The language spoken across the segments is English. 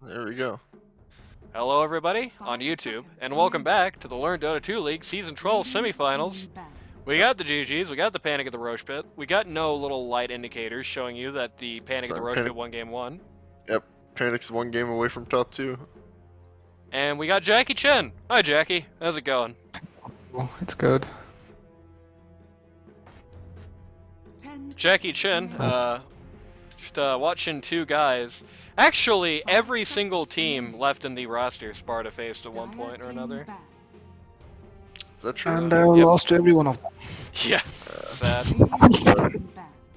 There we go. Hello everybody on YouTube, and welcome back to the Learn Dota 2 League Season 12 Semifinals. We got the GGs, we got the Panic at the Rosh Pit, we got no little light indicators showing you that the Panic at the Rosh Pit won Game 1. Yep, Panic's one game away from top 2. And we got Jackie Chen. Hi Jackie, how's it going? Oh, it's good. Jackie Chen, just watching two guys. Actually, every single team left in the roster Sparta faced at one point or another. Is that true? And I lost every one of them. Yeah, sad.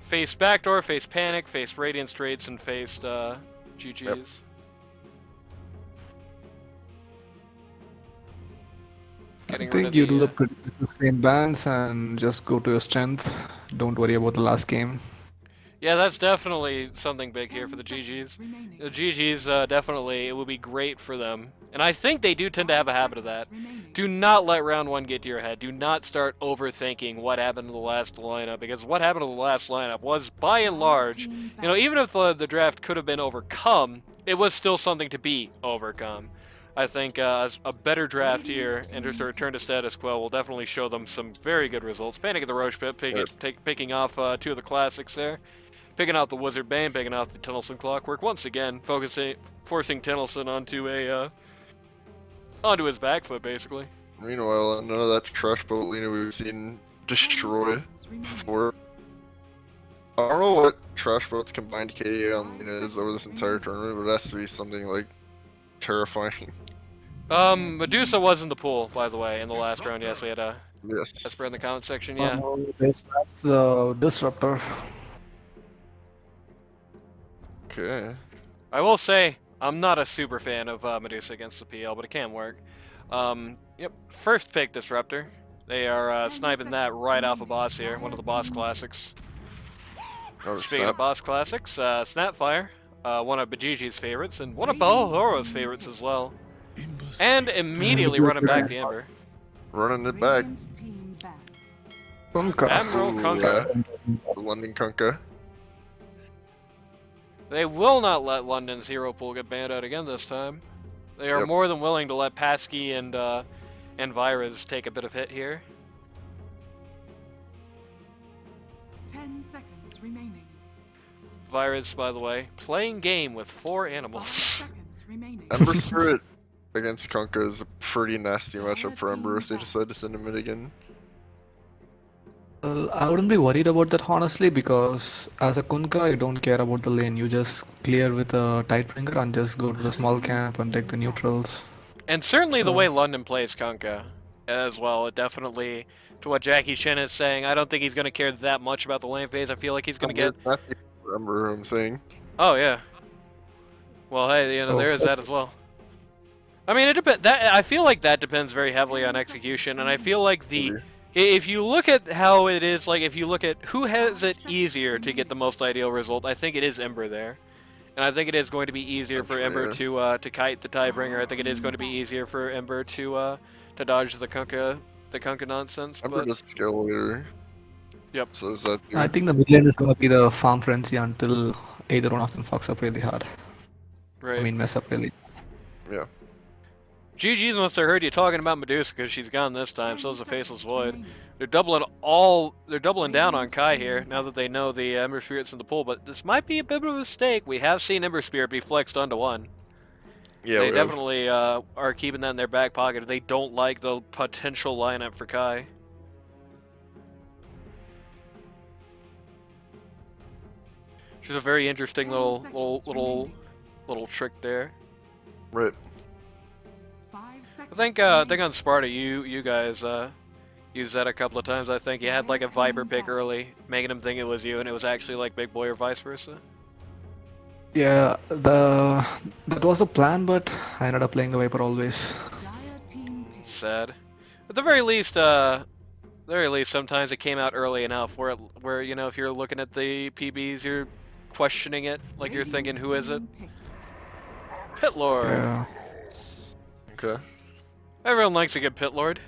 Faced Backdoor, faced Panic, faced Radiant Straits, and faced GGs. Yep. I think you do the same bans and just go to your strength. Don't worry about the last game. Yeah, that's definitely something big here for the GGs. The GGs, definitely, it would be great for them. And I think they do tend to have a habit of that. Do not let round one get to your head. Do not start overthinking what happened to the last lineup, because what happened to the last lineup was, by and large, even if the draft could have been overcome, it was still something to be overcome. I think a better draft here and just a return to status quo will definitely show them some very good results. Panic at the Rosh Pit, picking off two of the classics there. Picking out the Wizard Bane, picking out the Tennyson Clockwork, once again forcing Tennyson onto his back foot, basically. Meanwhile, none of that trash boat Lena we've seen destroy before. I don't know what trash boat's combined KDA on Lena is over this entire tournament, but it has to be something like terrifying. Medusa was in the pool, by the way, in the last round. Yes, we had a Esper in the comment section. Yeah. That's the disruptor. Okay. I will say, I'm not a super fan of Medusa against the PL, but it can work. Yep, first pick Disruptor. They are sniping that right off a boss here, one of the boss classics. Oh, Speaking of boss classics, Snapfire, one of Bajiji's favorites, and one of Balhoro's favorites as well. And immediately running back the Ember. Running it back. Kunkka. Admiral Kunkka. London Kunkka. They will not let London's hero pool get banned out again this time. They are more than willing to let Pasky and Virus take a bit of hit here. 10 seconds remaining. Virus, by the way, playing game with 4 animals. 5 seconds remaining. Ember Spirit against Kunkka is a pretty nasty matchup for Ember if they decide to send him in again. Well, I wouldn't be worried about that honestly, because as a Kunkka, you don't care about the lane. You just clear with a Tidebringer and just go to the small camp and take the neutrals. And certainly the way London plays Kunkka as well, it definitely, to what Jackie Chen is saying, I don't think he's going to care that much about the lane phase. I feel like he's going to get... Remember I'm saying. Oh, yeah. Well, hey, there is that as well. I mean, it depends. I feel like that depends very heavily on execution, and I feel like if you look at how it is, like if you look at who has it easier to get the most ideal result, I think it is Ember there. And I think it is going to be easier for Ember to kite the Tidebringer. I think it is going to be easier for Ember to dodge the Kunkka nonsense. Ember doesn't scale later. Yep. So is that I think the mid lane is going to be the farm frenzy until either one of them fucks up really hard. Right. I mean, mess up really. Yeah. GG's must have heard you talking about Medusa because she's gone this time. So is the Faceless Void. They're doubling down on Kai here now that they know the Ember Spirit's in the pool. But this might be a bit of a mistake. We have seen Ember Spirit be flexed onto 1. Yeah, they definitely are keeping that in their back pocket. They don't like the potential lineup for Kai. She's a very interesting little trick there. Right. I think on Sparta, you guys used that a couple of times. I think you had like a Viper pick early, making him think it was you, and it was actually like Big Boy or vice versa. Yeah, that was the plan, but I ended up playing the Viper always. Sad. At the very least, sometimes it came out early enough where if you're looking at the PBs, you're questioning it, like you're thinking, who is it? Pit Lord. Yeah. Okay. Everyone likes a good Pit Lord.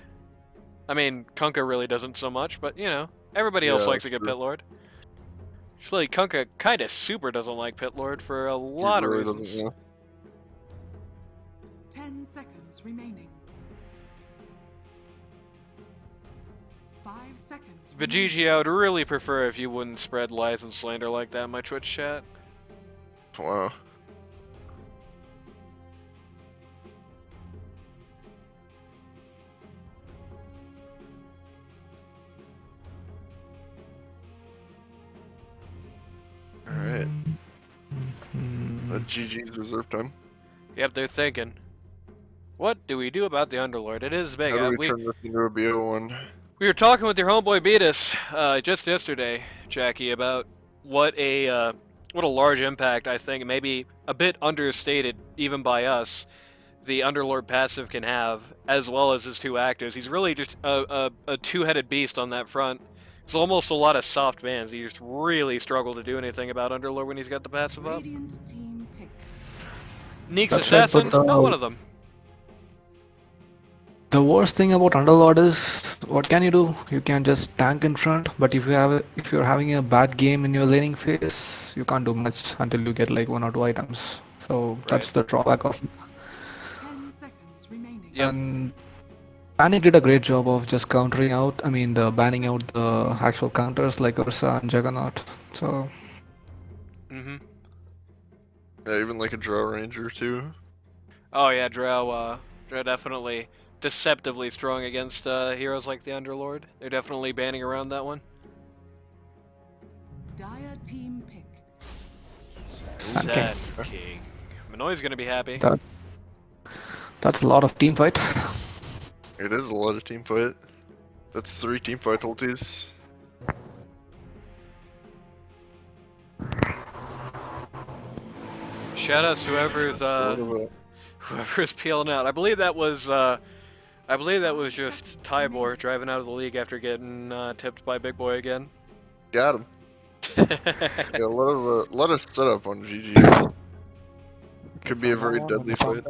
I mean, Kunkka really doesn't so much, but everybody else likes a good Pit Lord. Actually, Kunkka kinda super doesn't like Pit Lord for a lot of reasons. 10 seconds remaining. 5 seconds. But remaining. GG, I would really prefer if you wouldn't spread lies and slander like that in my Twitch chat. Wow. Alright. GG's reserve time. Yep, they're thinking. What do we do about the Underlord? It is big. How do we turn this into a BO1? We were talking with your homeboy Beatus just yesterday, Jackie, about what a large impact I think, maybe a bit understated even by us, the Underlord passive can have, as well as his two actives. He's really just a two-headed beast on that front. It's almost a lot of soft bans. You just really struggle to do anything about Underlord when he's got the passive up. Radiant team pick. Neek's That's right, Assassin, but, not one of them. The worst thing about Underlord is, what can you do? You can just tank in front, but if you're having a bad game in your laning phase, you can't do much until you get like 1 or 2 items. So that's the drawback of it. 10 seconds remaining. Yep. And Panic did a great job of just countering out, banning out the actual counters like Ursa and Juggernaut. So Mm-hmm. Yeah, even like a draw ranger too. Oh yeah, Drow definitely deceptively strong against heroes like the Underlord. They're definitely banning around that one. Dire team pick. Sun King. Sand King. Minoy's gonna be happy. That's a lot of team fight. It is a lot of team fight. That's 3 team fight ultis. Shout out to whoever's peeling out. I believe that was just Tybor driving out of the league after getting tipped by Big Boy again. Got him. Yeah, a lot of setup on GG's. Could be a very deadly fight.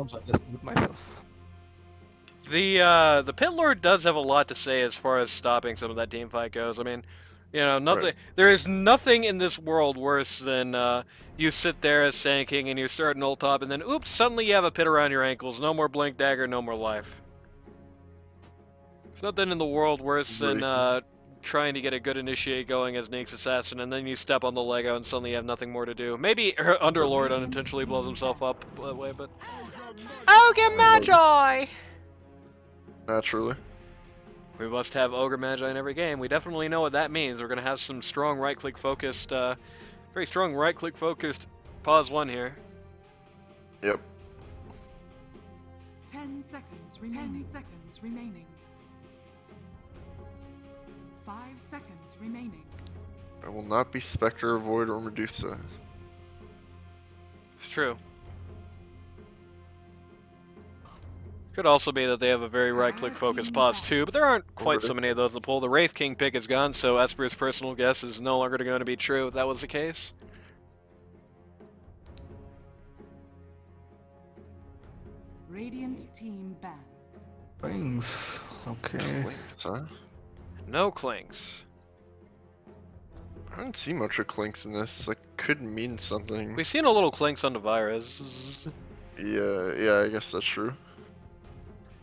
The Pit Lord does have a lot to say as far as stopping some of that team fight goes. I mean, you know, nothing. Right. There is nothing in this world worse than you sit there as Sand King and you start an ult top, and then oops, suddenly you have a pit around your ankles. No more blink dagger, no more life. There's nothing in the world worse than trying to get a good initiate going as Neek's Assassin, and then you step on the Lego and suddenly you have nothing more to do. Maybe Underlord unintentionally blows himself up that way, but Ogre Magi! Naturally. We must have Ogre Magi in every game. We definitely know what that means. We're going to have some strong right-click focused, very strong right-click focused pause 1 here. Yep. 10 seconds remaining. 10 seconds remaining. 5 seconds remaining. I will not be Spectre, Void, or Medusa. It's true. Could also be that they have a very right-click focused pause too, but there aren't quite so many of those in the pool. The Wraith King pick is gone, so Esper's personal guess is no longer going to be true if that was the case. Radiant team ban. Things. Okay. Clinks, huh? No clinks. I didn't see much of Clinks in this. Like, could mean something. We've seen a little clinks on the virus. Yeah, I guess that's true.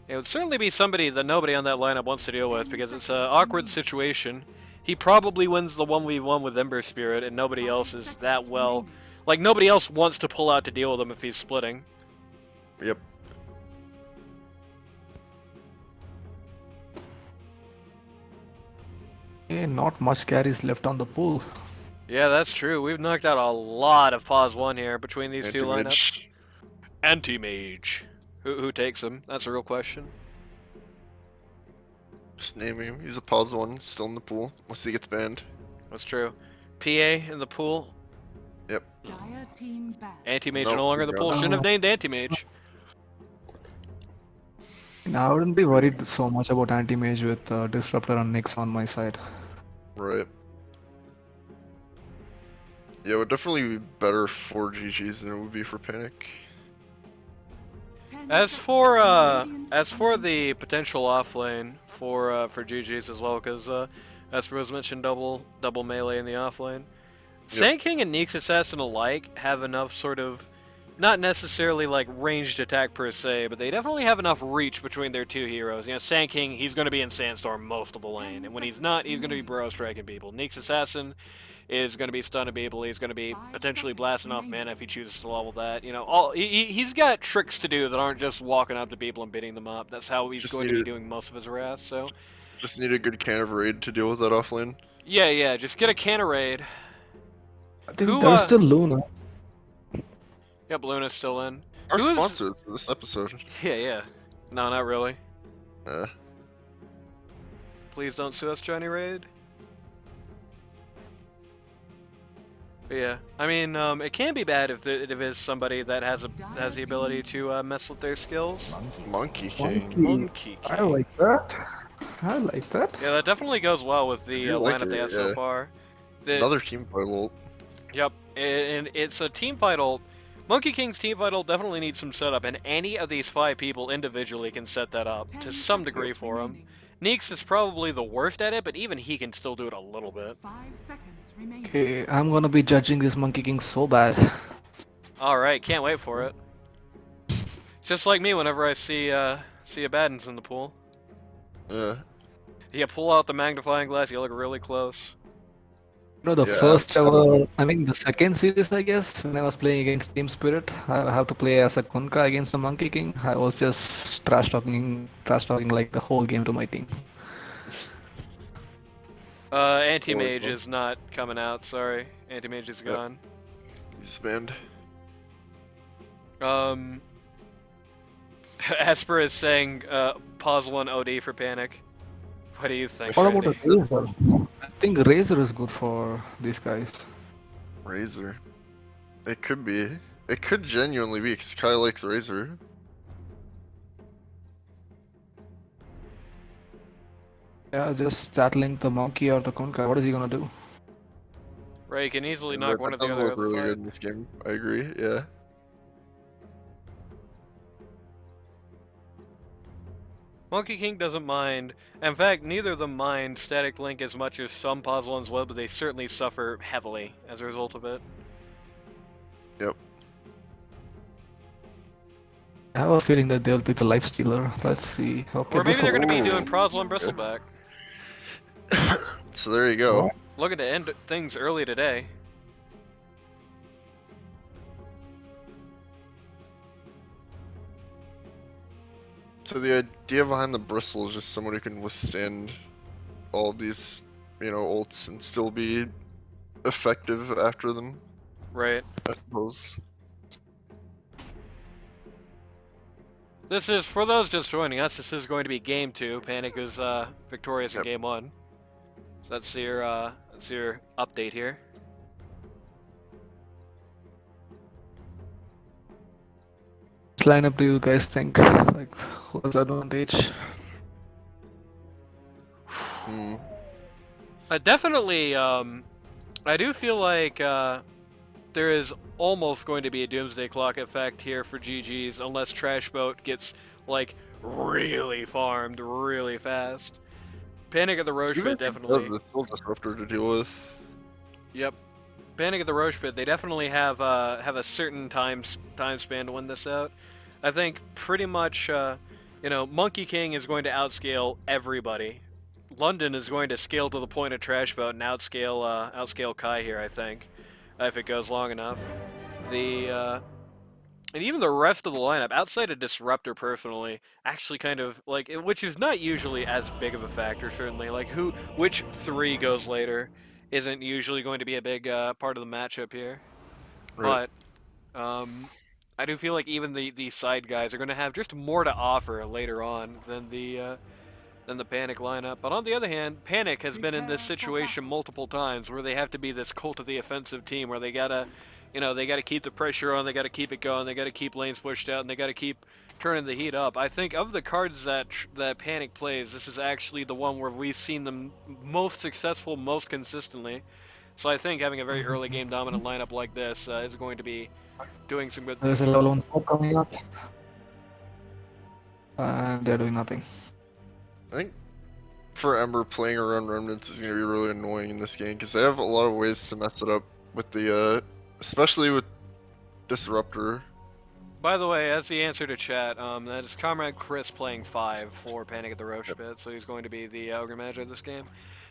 It would certainly be somebody that nobody on that lineup wants to deal with because it's an awkward situation. He probably wins the 1v1 with Ember Spirit, and nobody else is that well. Like, nobody else wants to pull out to deal with him if he's splitting. Yep. Okay, not much carries left on the pool. Yeah, that's true. We've knocked out a lot of pause 1 here between these two lineups. Anti-Mage. Who takes him? That's a real question. Just naming him. He's a pause 1, still in the pool, unless he gets banned. That's true. PA in the pool. Yep. Dire team ban. Anti-Mage Nope, no longer in the we pool. got- Shouldn't have named Anti-Mage. I wouldn't be worried so much about anti-mage with Disruptor and Nyx on my side. Right. Yeah, it would definitely be better for GG's than it would be for Panic. 10 As seconds. for Radiant the potential offlane for GG's as well, because Esper was mentioned double melee in the offlane. Sand King and Neek's Assassin alike have enough sort of not necessarily like ranged attack per se, but they definitely have enough reach between their two heroes. You know, Sand King, he's going to be in Sandstorm most of the lane, and when he's not, he's going to be burrow striking people. Neek's Assassin is going to be stunning people. He's going to be potentially blasting off mana if he chooses to level that. You know, he's got tricks to do that aren't just walking up to people and beating them up. That's how he's Just going to be need doing most of his harass. So Just need a good can of raid to deal with that offlane. yeah, just get a can of raid. I think Who, there's still Luna. Yep, Luna's still in. Our Who is- sponsors for this episode. Yeah. No, not really. Uh, Please don't sue us, Johnny Raid. But yeah, I mean, it can be bad if it is somebody that has the ability to mess with their skills. Monkey King. Monkey I King. like that. I like that. Yeah, that definitely goes well with the do like lineup they it, have so yeah. far. Another team fight ult. Yep, and it's a team fight ult. Monkey King's team fight ult definitely needs some setup, and any of these 5 people individually can set that up to some degree for him. Neeks is probably the worst at it, but even he can still do it a little bit. 5 seconds remaining. Okay, I'm gonna be judging this Monkey King so bad. Alright, can't wait for it. Just like me whenever I see a Baddens in the pool. Yeah. You pull out the magnifying glass, you look really close. You know, the Yeah, first ever, I mean, the second series, I guess, when I was playing against Team Spirit, I have to play as a Kunka against the Monkey King. I was just trash talking like the whole game to my team. Anti-Mage is not coming out, sorry. Anti-Mage is Yep. gone. He's banned. Esper is saying, pause 1 OD for Panic. What do you think, What about Randy? a Razor? I think Razor is good for these guys. Razor. It could be. It could genuinely be, because Kai likes Razor. Yeah, just startling the Monkey or the Kunka. What is he gonna do? Right, you can easily Yeah, knock that one or the does other look out of the really fight. good in this game. I agree, yeah. Monkey King doesn't mind. In fact, neither of them mind Static Link as much as some puzzle ones will, but they certainly suffer heavily as a result of it. Yep. I have a feeling that they'll pick the Life Stealer. Let's see. Okay, Or maybe they're going to be Ooh. doing Prozel and Bristleback. So there you go. Looking to end things early today. So the idea behind the bristle is just someone who can withstand all of these, you know, ults and still be effective after them, Right. I suppose. This is, for those just joining us, this is going to be Game 2. Panic is victorious in Yep. Game 1. So that's your update here. Which lineup do you guys think? Like, what's the advantage? Hmm. Definitely, I do feel like there is almost going to be a Doomsday Clock effect here for GG's unless Trash Boat gets, like, really farmed really fast. Panic at the Rosh Even Pit, definitely. the Soul Disruptor to deal with. Yep. Panic at the Rosh Pit, they definitely have a certain time span to win this out. I think pretty much, you know, Monkey King is going to outscale everybody. London is going to scale to the point of Trash Boat and outscale Kai here, I think, if it goes long enough. And even the rest of the lineup, outside of Disruptor personally, actually kind of, like, which is not usually as big of a factor, certainly. Like, which 3 goes later isn't usually going to be a big part of the matchup here. Right. But, I do feel like even the side guys are going to have just more to offer later on than the Panic lineup. But on the other hand, Panic has been in this situation multiple times where they have to be this cult of the offensive team where they gotta, you know, they gotta keep the pressure on, they gotta keep it going, they gotta keep lanes pushed out, and they gotta keep turning the heat up. I think of the cards that Panic plays, this is actually the one where we've seen them most successful, most consistently. So I think having a very early game dominant lineup like this is going to be doing some good things. There's a level 1 smoke coming up. And they're doing nothing. I think for Ember, playing around Remnants is going to be really annoying in this game, because they have a lot of ways to mess it up with the, especially with Disruptor. by the way, as the answer to chat, that is Comrade Chris playing 5 for Panic at the Rosh pit, so he's going to be the Ogre Magi this game.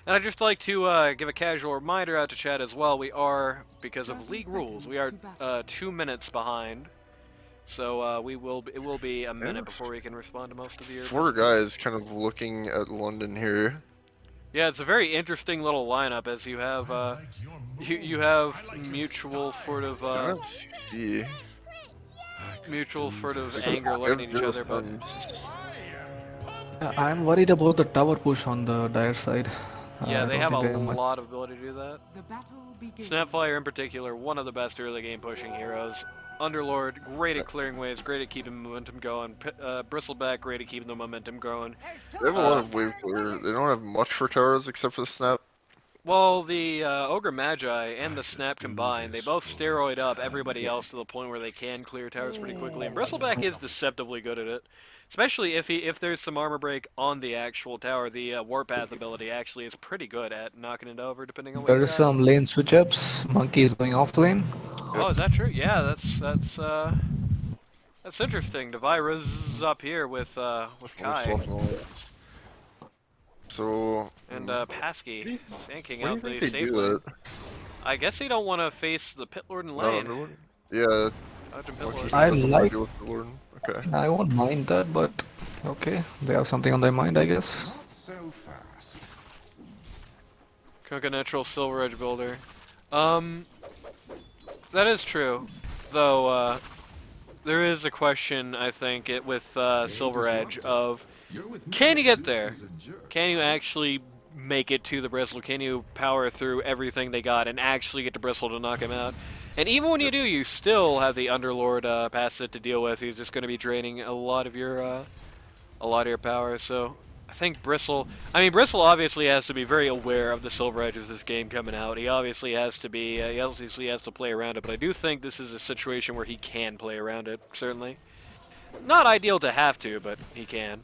And I'd just like to give a casual reminder out to chat as well. We are, because of league rules, we are 2 minutes behind. So it will be a minute before we can respond to most of your 4 messages. guys kind of looking at London here. Yeah, it's a very interesting little lineup as you have you have mutual sort of CC. mutual sort of anger looking at each other, but I'm worried about the tower push on the dire side. yeah, I they don't have think a they have much. lot of ability to do that. The battle begins. Snapfire in particular, one of the best early game pushing heroes. Underlord, great at clearing waves, great at keeping momentum going. Bristleback, great at keeping the momentum going. They have a lot of wave clear. They don't have much for towers except for the snap. Well, the Ogre Magi and the Snap combined, they both steroid up everybody else to the point where they can clear towers pretty quickly. And Bristleback is deceptively good at it, especially if there's some armor break on the actual tower. The Warpath ability actually is pretty good at knocking it over, depending on what There you is got. some lane switch ups. Monkey is going off lane. Oh, is that true? Yeah, that's interesting. Devira's up here with Kai So and Pasky thinking what out do you the think they safe do lane. that? I guess they don't want to face the pit lord in Not lane. everyone? Yeah. Dodging pit lord. Monkey I doesn't like- deal with the Lord. Okay. I won't mind that, but okay, they have something on their mind, I guess. Cook a natural Silver Edge builder. That is true, though. There is a question, I think, with Silver Edge of can you get there? Can you actually make it to the Bristle? Can you power through everything they got and actually get to Bristle to knock him out? And even when you do, you still have the Underlord passive to deal with. He's just going to be draining a lot of your power. So I think Bristle obviously has to be very aware of the Silver Edge of this game coming out. He obviously has to be, he obviously has to play around it. But I do think this is a situation where he can play around it. Certainly, not ideal to have to, but he can.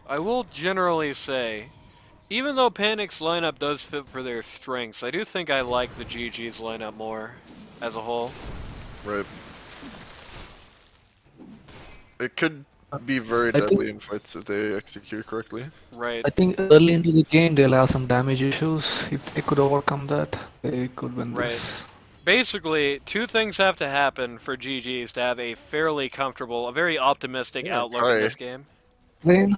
I will generally say, even though Panic's lineup does fit for their strengths, I do think I like the GG's lineup more as a whole. Right. It could be very I think- deadly in fights if they execute correctly. Right. I think early into the game they'll have some damage issues. If they could overcome that, they could win this. Basically, two things have to happen for GG's to have a fairly comfortable, a very optimistic Yeah, outlook in Kai. this game. Lane,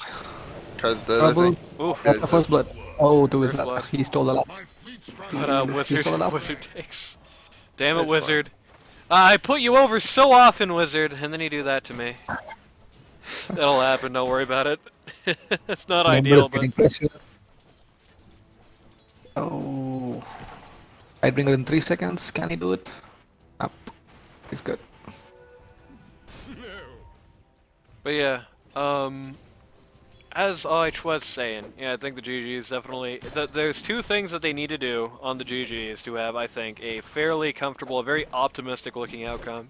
Kai's dead, I trouble. think. Oof. Yeah, That's the first blood. Oh, to his First blood. left. He stole the last. But He Wizard, stole the last. Wizard takes. Damn it, That's Wizard. I put you over so often, Wizard, and then you do that to me. That'll happen, don't worry about it. It's not Member ideal, is but getting pressure. Oh. I bring it in 3 seconds. Can he do it? Up. He's good. But yeah, as IH was saying, yeah, I think the GGs definitely. There's two things that they need to do on the GGs to have, I think, a fairly comfortable, a very optimistic-looking outcome.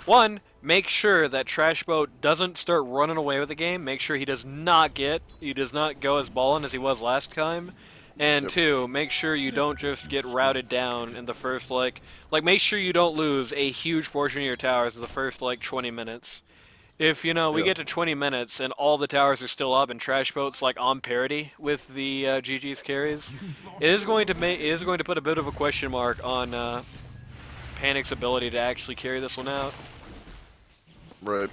One, make sure that Trashboat doesn't start running away with the game. Make sure he does not go as ballin' as he was last time. And Yep. two, make sure you don't just get routed down in the first like make sure you don't lose a huge portion of your towers in the first 20 minutes. If we Yeah. get to 20 minutes and all the towers are still up and Trashboat's on parity with the GG's carries, it is going to put a bit of a question mark on Panic's ability to actually carry this one out. Right.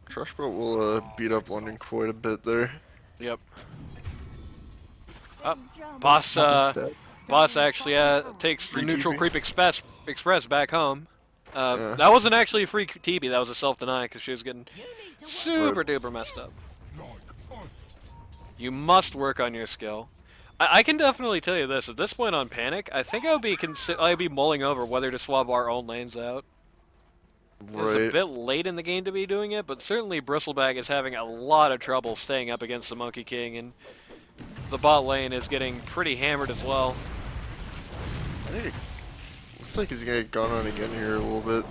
Trashboat will beat up London quite a bit there. Yep. Boss actually takes the Free neutral TP? creep express back home. Yeah. That wasn't actually a free TB, that was a self-deny because she was getting super duper messed up. You must work on your skill. I can definitely tell you this, at this point on Panic, I think I'd be mulling over whether to swap our own lanes out. It's a Right. bit late in the game to be doing it, but certainly Bristleback is having a lot of trouble staying up against the Monkey King, and the bot lane is getting pretty hammered as well. I think it looks like he's gonna get gone on again here a little bit.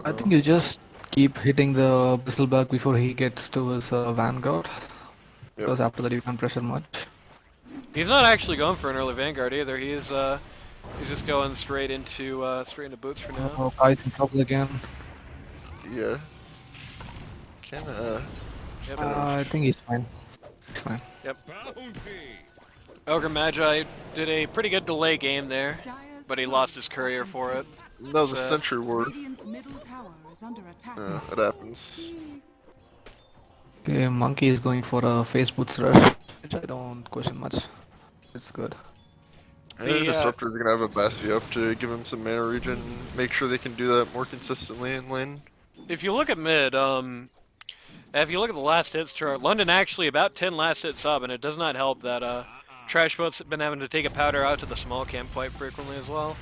I think you just keep hitting the bristleback before he gets to his vanguard. Yep. Because after that you can't pressure much. He's not actually going for an early vanguard either. He's just going straight into boots for now. Oh, Kai's in trouble again. Yeah. Can Yep. I think he's fine. He's fine. Yep. Ogre Magi did a pretty good delay game there, Dire's but he top lost his has courier been for it. killed. that was a So- sentry ward. Radiant's middle tower is under attack. It happens. Okay, Monkey is going for a face boots rush, which I don't question much. It's good. And the The, disruptors are gonna have a Bassi up to give him some mana regen, make sure they can do that more consistently in lane. If you look at mid, if you look at the last hits chart, London actually about 10 last hit sub, and it does not help that Trash Boat's been having to take a powder out to the small camp quite frequently as well.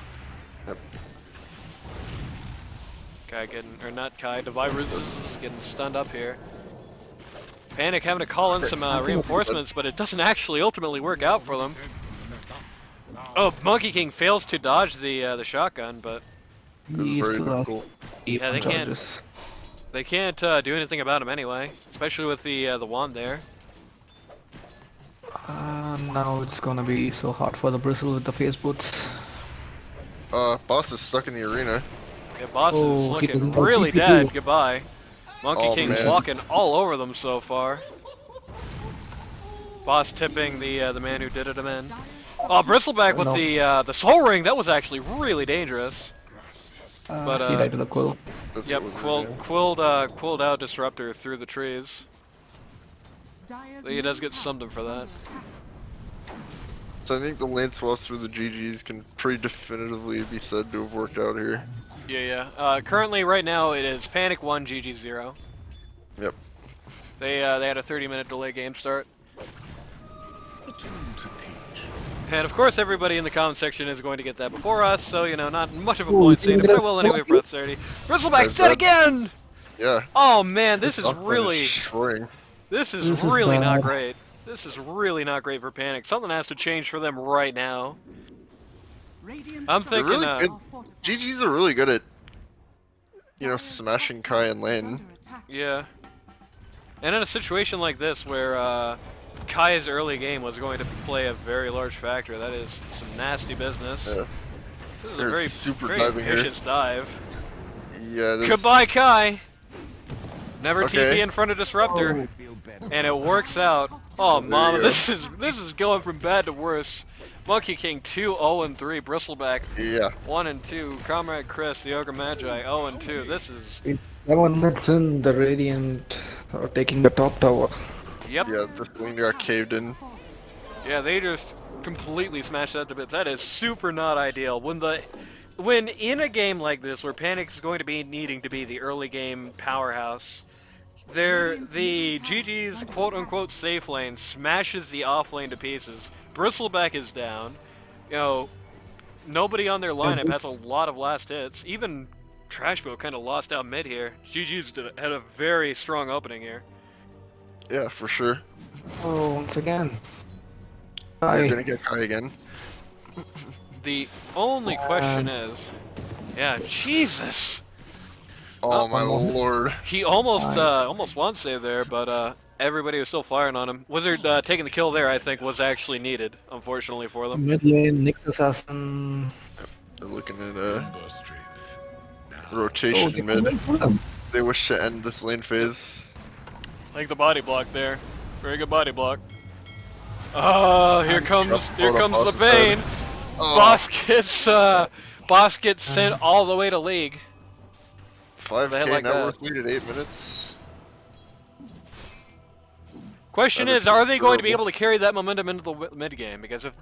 Yep. Kai getting, or not Kai, Devirus is getting stunned up here. Panic having to call in some reinforcements, but it doesn't actually ultimately work out for them. Oh, Monkey King fails to dodge the shotgun, but This is He very still has difficult. 8 Yeah, they can't- charges. they can't do anything about him anyway, especially with the wand there. Now it's gonna be so hard for the bristle with the face boots. Boss is stuck in the arena. Yeah, Boss Oh, is he looking doesn't have really PP2. dead. Goodbye. Monkey Oh, King's man. walking all over them so far. Boss tipping the man who did it him in. Oh, Bristleback with No. the soul ring. That was actually really dangerous. But, He died to the quill. That's Yep, what we're doing. quilled out Disruptor through the trees. Dire's He does middle get tower something for is that. under attack. So I think the lane swaps through the GGs can pretty definitively be said to have worked out here. Yeah. Currently, right now, it is Panic 1, GG 0. Yep. They had a 30-minute delay game start. And of course, everybody in the comment section is going to get that before us, so you know, not much of a Ooh, point you saying it, think but I that's will anyway lucky? press 30. Bristleback's Is dead that- again! Yeah. Oh man, this is This offline really, destroying. this is This is really not bad. great. This is really not great for Panic. Something has to change for them right now. Radiant's I'm structures thinking, really uh, good. are fortified. GGs are really good at, you know, Dire's smashing top Kai in tower is lane. under attack. Yeah. And in a situation like this where Kai's early game was going to play a very large factor, that is some nasty business. Yeah. This is They're a very, super very diving here. vicious dive. Yeah, it is. Goodbye, Kai! Never Okay. TP in front of Disruptor. And it works out. Oh, you mama, go. this is going from bad to worse. Monkey King 2, 0 and 3, Bristleback Yeah. 1 and 2, Comrade Chris, the Ogre Magi 0 and 2. This is, It's 7 minutes in, the Radiant are taking the top tower. yep, Yeah, this lane got caved in. yeah, they just completely smashed that to bits. That is super not ideal. When in a game like this where Panic's going to be needing to be the early game powerhouse, the GG's quote-unquote safe lane smashes the off lane to pieces. Bristleback is down. You know, nobody on their lineup has a lot of last hits. Even Trashbo kind of lost out mid here. GG's had a very strong opening here. Yeah, for sure. Oh, once again. You're Kai. gonna get Kai again. The only question is, yeah, Jesus. Oh my lord. He almost Nice. almost one save there, but everybody was still firing on him. Wizard taking the kill there, I think, was actually needed, unfortunately for them. Mid lane, Nyx Assassin. They're looking at Number strength. Now, rotation they mid. went for them. They wish to end this lane phase. Like the body block there, very good body block. Oh, here comes the Bane. Oh, Boss gets sent all the way to League. 5k like net that. worth lead at 8 minutes. Question That is, is are they going to be terrible. able to carry that momentum into the mid game? Because if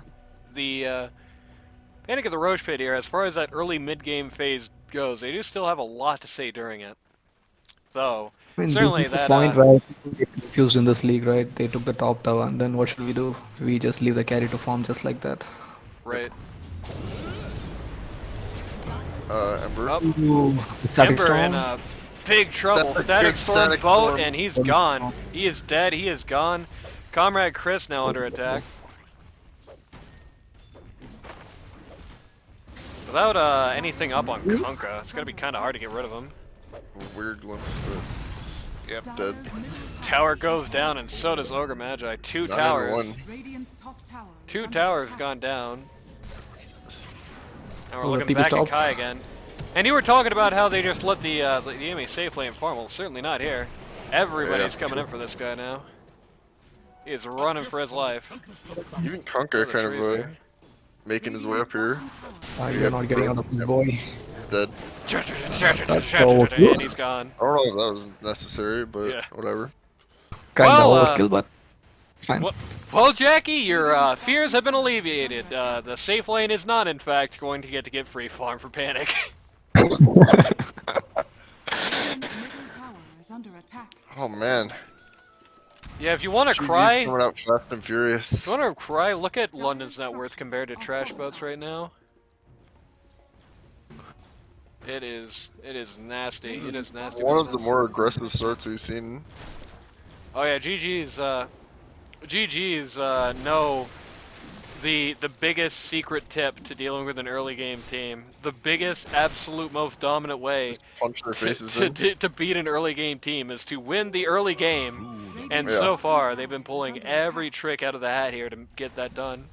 the Panic of the Rosh pit here, as far as that early mid game phase goes, they do still have a lot to say during it. Though, I mean, certainly this is the that point where people get confused in this league, right? They took the top tower, and then what should we do? We just leave the carry to farm just like that. right. Ember. Up. Ooh, Static Ember in Storm. big trouble. That's a Static big Storm Static boat, Storm. and he's gone. He is dead. He is gone. Comrade Chris now under attack. Without anything up on Kunkka, it's gonna be kind of hard to get rid of him. A weird glimpse, but Yep. dead. Dire's middle Tower is goes under down, and so does Ogre Magi. Two Not towers. even one. Radiant's top tower is Two under towers attack. gone down. And we're Oh, the looking TP back stop. at Kai again. And you were talking about how they just let the enemy safe lane farm. Well, certainly not here. Everybody's coming in for this guy now. He is running for his life. Even Look Kunkka at the kind trees of here. making his way up here. You're not getting out of the boy. Dead. And he's gone. I don't know if that was necessary, but Yeah. whatever. Kinda Well, overkill, but fine. Well, Jackie, your fears have been alleviated. The safe lane is not, in fact, going to get free farm for Panic. Radiant's middle tower is under attack. Oh man. Yeah, if you want to GG's cry, coming out fast and furious. if you want to cry, look at London's net worth compared to trash boats right now. It is nasty. It is nasty. One of the business. more aggressive starts we've seen. Oh yeah, GG's know the biggest secret tip to dealing with an early game team. The biggest, absolute, most dominant way Punch their faces in. to beat an early game team is to win the early game. And Yeah. so far, they've been pulling every trick out of the hat here to get that done.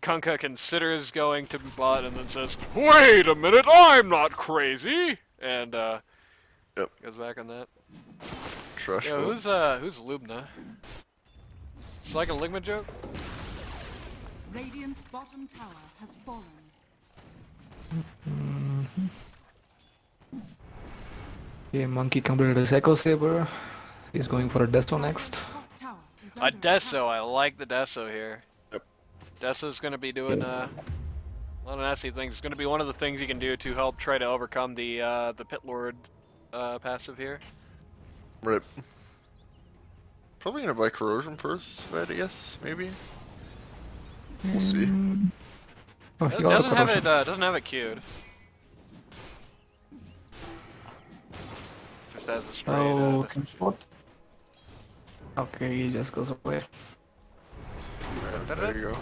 Kunkka considers going to bot and then says, "Wait a minute, I'm not crazy," and Yep. goes back on that. Trash. Yo, vote. who's Lubna? It's like a Ligma joke. Radiant's bottom tower has fallen. Okay, Monkey completed his Echo Saber. He's going for a Desto next. Top tower is A under Deso, attack. I like the Deso here. Yep. Deso's gonna be doing a lot of nasty things. It's gonna be one of the things you can do to help try to overcome the Pit Lord passive here. Right. Probably gonna buy Corrosion first, I guess, maybe. We'll see. Oh, It he got a doesn't have corruption. it doesn't have it queued. Just as a spray. Oh, transport. Okay, he just goes away. There you go.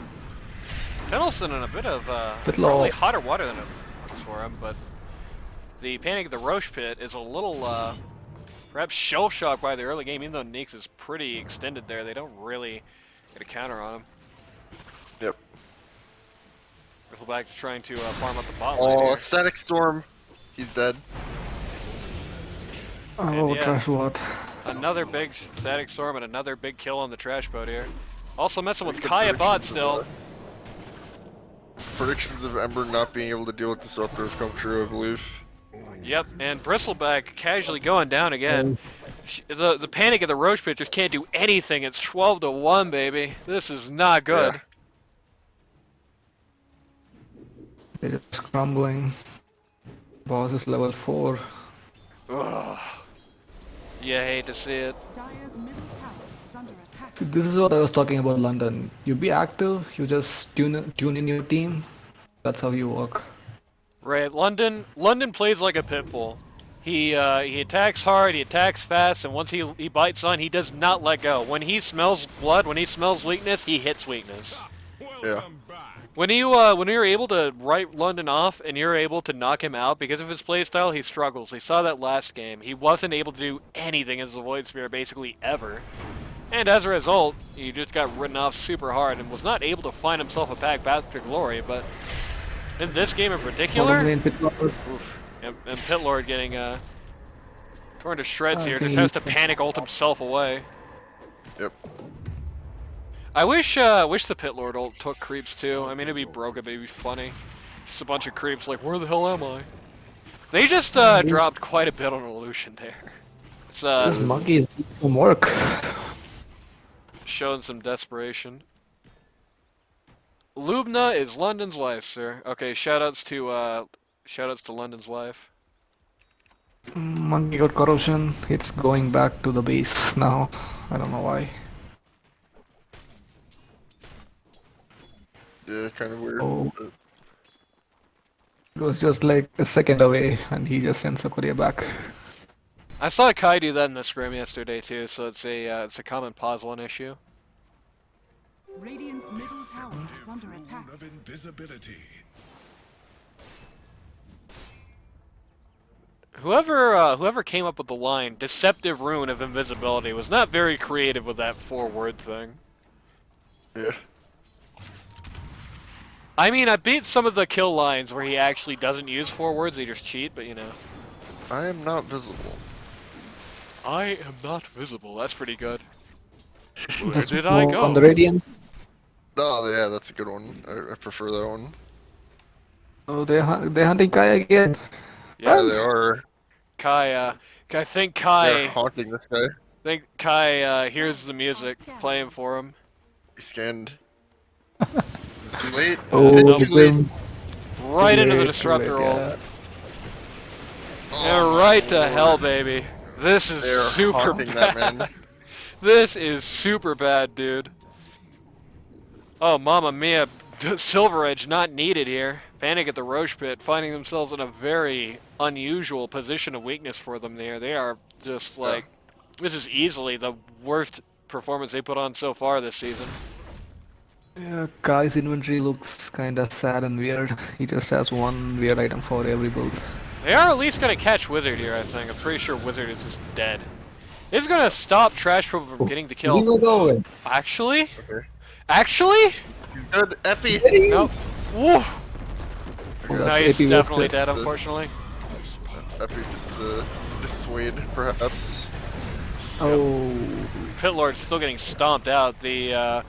Tennyson in a bit of Bit probably low. hotter water than it was for him, but the Panic of the Rosh pit is a little perhaps shell shocked by the early game, even though Neeks is pretty extended there. They don't really get a counter on him. Yep. Bristleback trying to farm up the bot lane Oh, here. Static Storm. He's dead. Oh, yeah. trash what? Another big static storm and another big kill on the trash boat here. Also messing with Good Kaya bot predictions still. of, Predictions of Ember not being able to deal with Disruptor have come true, I believe. Yep, and Bristleback casually going down again. The Panic of the Roach pit just can't do anything. It's 12-1, baby. This is not good. Yeah. They're just crumbling. Boss is level 4. Ugh. You hate to see it. Dire's middle tower is under attack. See, this is what I was talking about London. You be active, you just tune in your team. That's how you work. Right, London plays like a pit bull. He attacks hard, he attacks fast, and once he bites on, he does not let go. When he smells blood, when he smells weakness, he hits weakness. Yeah. When you're able to write London off and you're able to knock him out because of his playstyle, he struggles. We saw that last game. He wasn't able to do anything as a Void Sphere basically ever. And as a result, he just got written off super hard and was not able to find himself a pack back to glory, but in this game in particular, Bottom lane, Pittsburgh. oof, and Pit Lord getting torn to shreds I here, think just has to panic ult himself away. Yep. I wish the Pit Lord ult took creeps too. I mean, it'd be broken, but it'd be funny. Just a bunch of creeps like, where the hell am I? They just dropped quite a bit on Illusion there. It's This monkey is doing some work. showing some desperation. Lubna is London's wife, sir. Okay, shoutouts to London's wife. Monkey got corruption. It's going back to the base now. I don't know why. Yeah, kind of weird. Oh. but- It was just like a second away, and he just sends a courier back. I saw Kai do that in the scrim yesterday too, so it's a common pause one issue. Radiant's middle tower is under attack. Of invisibility. Whoever came up with the line "deceptive rune of invisibility" was not very creative with that 4-word thing. Yeah. I mean, I beat some of the kill lines where he actually doesn't use 4 words; they just cheat. But you know, I am not visible. I am not visible. That's pretty good. Where Just did I move go? on the radiant. Oh yeah, that's a good one. I prefer that one. Oh, they're hunting Kai again. Yeah, Yep. they are. Kai, I think They're Kai, haunting this guy. hears the music playing for him. He scanned. It's too late. Oh, It's Nope. too late. Glimpse. Right into the Too disruptor late, ult. yeah. And Oh, right my to lord. hell, baby. This is They're super haunting bad. that man. This is super bad, dude. Oh, mamma mia. Silver Edge not needed here. Panic at the Rosh pit, finding themselves in a very unusual position of weakness for them there. They are just like, this is easily the worst performance they put on so far this season. Yeah, Kai's inventory looks kinda sad and weird. He just has one weird item for every build. They are at least going to catch Wizard here, I think. I'm pretty sure Wizard is just dead. This is going to stop Trash from getting the kill. Go. Actually? Okay. Actually? He's good. Epi. Nope. Woo! Oh, No, that's he's AP definitely wasted. dead, unfortunately. Epi just dissuade, perhaps. Oh, Pit Lord's still getting stomped out. The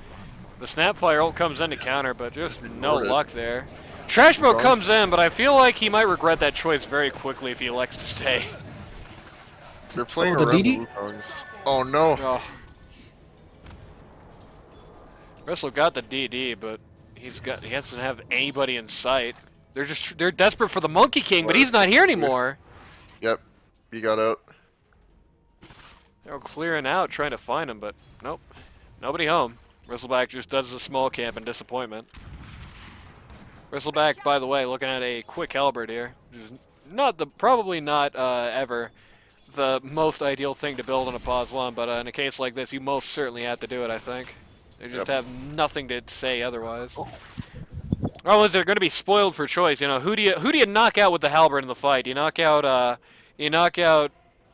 Snapfire ult comes in to counter, but just no Ignored it. luck there. Trashbo Nice. comes in, but I feel like he might regret that choice very quickly if he elects to stay. They're playing the around DD? the Wukongs. Oh no. Oh. Russell got the DD, but he doesn't have anybody in sight. They're desperate for the Monkey King, but he's not here anymore. Yep. He got out. They're clearing out, trying to find him, but nope. Nobody home. Bristleback just does a small camp in disappointment. Bristleback, by the way, looking at a quick halberd here. Which is probably not ever the most ideal thing to build on a pause 1, but in a case like this, you most certainly have to do it, I think. They just have nothing to say otherwise. Oh, is they're going to be spoiled for choice. You know, who do you knock out with the halberd in the fight? You knock out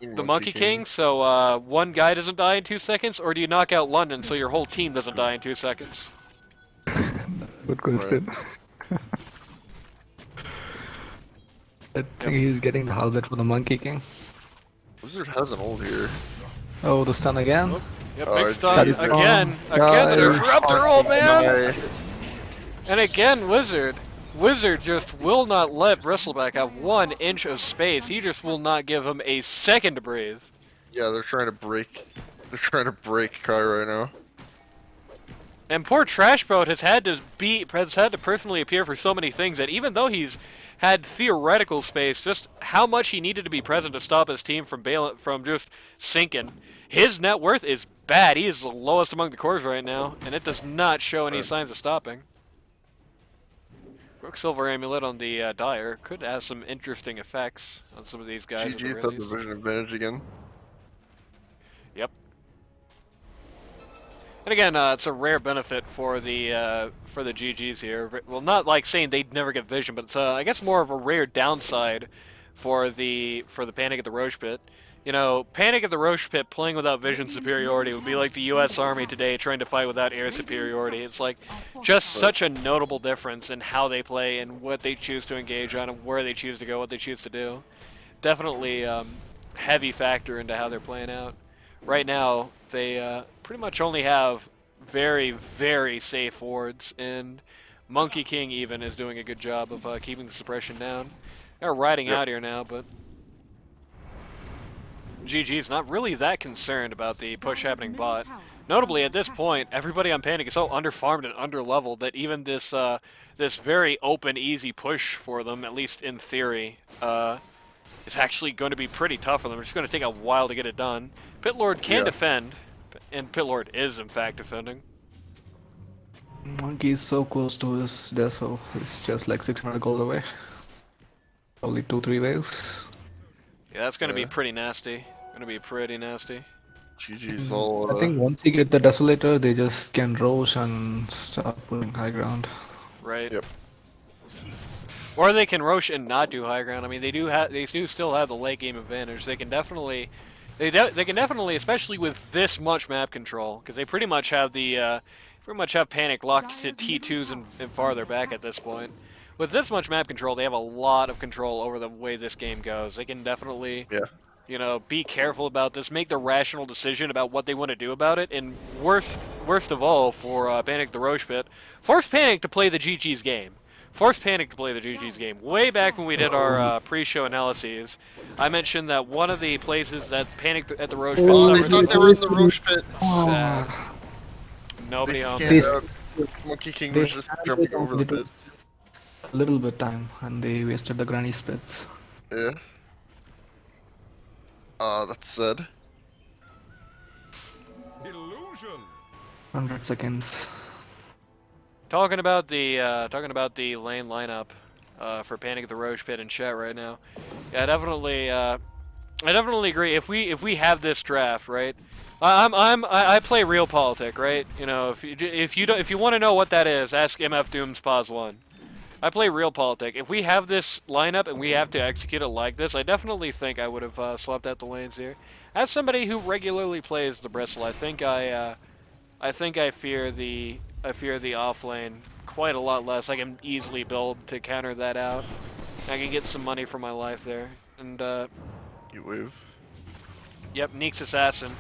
the Monkey King, so one guy doesn't die in 2 seconds, or do you knock out London so your whole team doesn't die in 2 seconds? good question. I think he's getting the halberd for the Monkey King. Wizard has an ult here. Oh, the stun again. Yep, Oh, big it's stun Jackie Chen. again. Oh, Again, the guys. disruptor ult, man. Guy. And again, Wizard just will not let Bristleback have 1 inch of space. He just will not give him a second to breathe. Yeah, they're trying to break. They're trying to break Kai right now. And poor Trashboat has had to personally appear for so many things that even though he's had theoretical space, just how much he needed to be present to stop his team from just sinking. His net worth is bad. He is the lowest among the cores right now, and it does not show any signs of stopping. Quicksilver Amulet on the Dire could have some interesting effects on some of these guys. at the GG's very had the least. vision advantage again. Yep. And again, it's a rare benefit for the GGs here. Well, not like saying they'd never get vision, but it's I guess more of a rare downside for the Panic at the Rosh pit. You know, Panic at the Rosh pit playing without vision superiority would be like the U.S. Army today trying to fight without air superiority. It's like just such a notable difference in how they play and what they choose to engage on and where they choose to go, what they choose to do. Definitely heavy factor into how they're playing out. Right now, they pretty much only have very, very safe wards, and Monkey King even is doing a good job of keeping the suppression down. They're riding out here now, but GG's not really that concerned about the push happening bot. Notably, at this point, everybody on Panic is so underfarmed and underleveled that even this this very open, easy push for them, at least in theory, is actually going to be pretty tough for them. It's just going to take a while to get it done. Pitlord can defend, and Pitlord is in fact defending. Monkey is so close to his death, so it's just like 600 gold away. Only 2-3 waves. Yeah, that's going to be pretty nasty. Going to be pretty nasty. GG's all. I think once you get the Desolator, they just can Rosh and start putting high ground. Right. Yep. Or they can Rosh and not do high ground. I mean, they do still have the late game advantage. They can definitely, they can definitely, especially with this much map control, because they pretty much have the, Panic locked to T2s and farther back at this point. With this much map control, they have a lot of control over the way this game goes. They can definitely, be careful about this, make the rational decision about what they want to do about it, and worst of all for Panic the Rosh Pit, force Panic to play the GG's game. Force Panic to play the GG's game. Way back when we did our pre-show analyses, I mentioned that one of the places that Panic at the Rosh Pit They thought they were in the Rosh Pit. Sad. Nobody on They there. Monkey King They was just jumping over the it pit. was just a little bit time, and they wasted the granny splits. Yeah. That's sad. Illusion. 100 seconds. Talking about the lane lineup for Panic at the Rosh Pit in chat right now. Yeah, I definitely agree. If we have this draft, right? I play realpolitik, right? You know, if you want to know what that is, ask MF Dooms Pause 1. I play realpolitik. If we have this lineup and we have to execute it like this, I definitely think I would have swept out the lanes here. As somebody who regularly plays the Bristle, I think I fear the off lane quite a lot less. I can easily build to counter that out. I can get some money for my life there. And You wave. yep, Neek's assassin.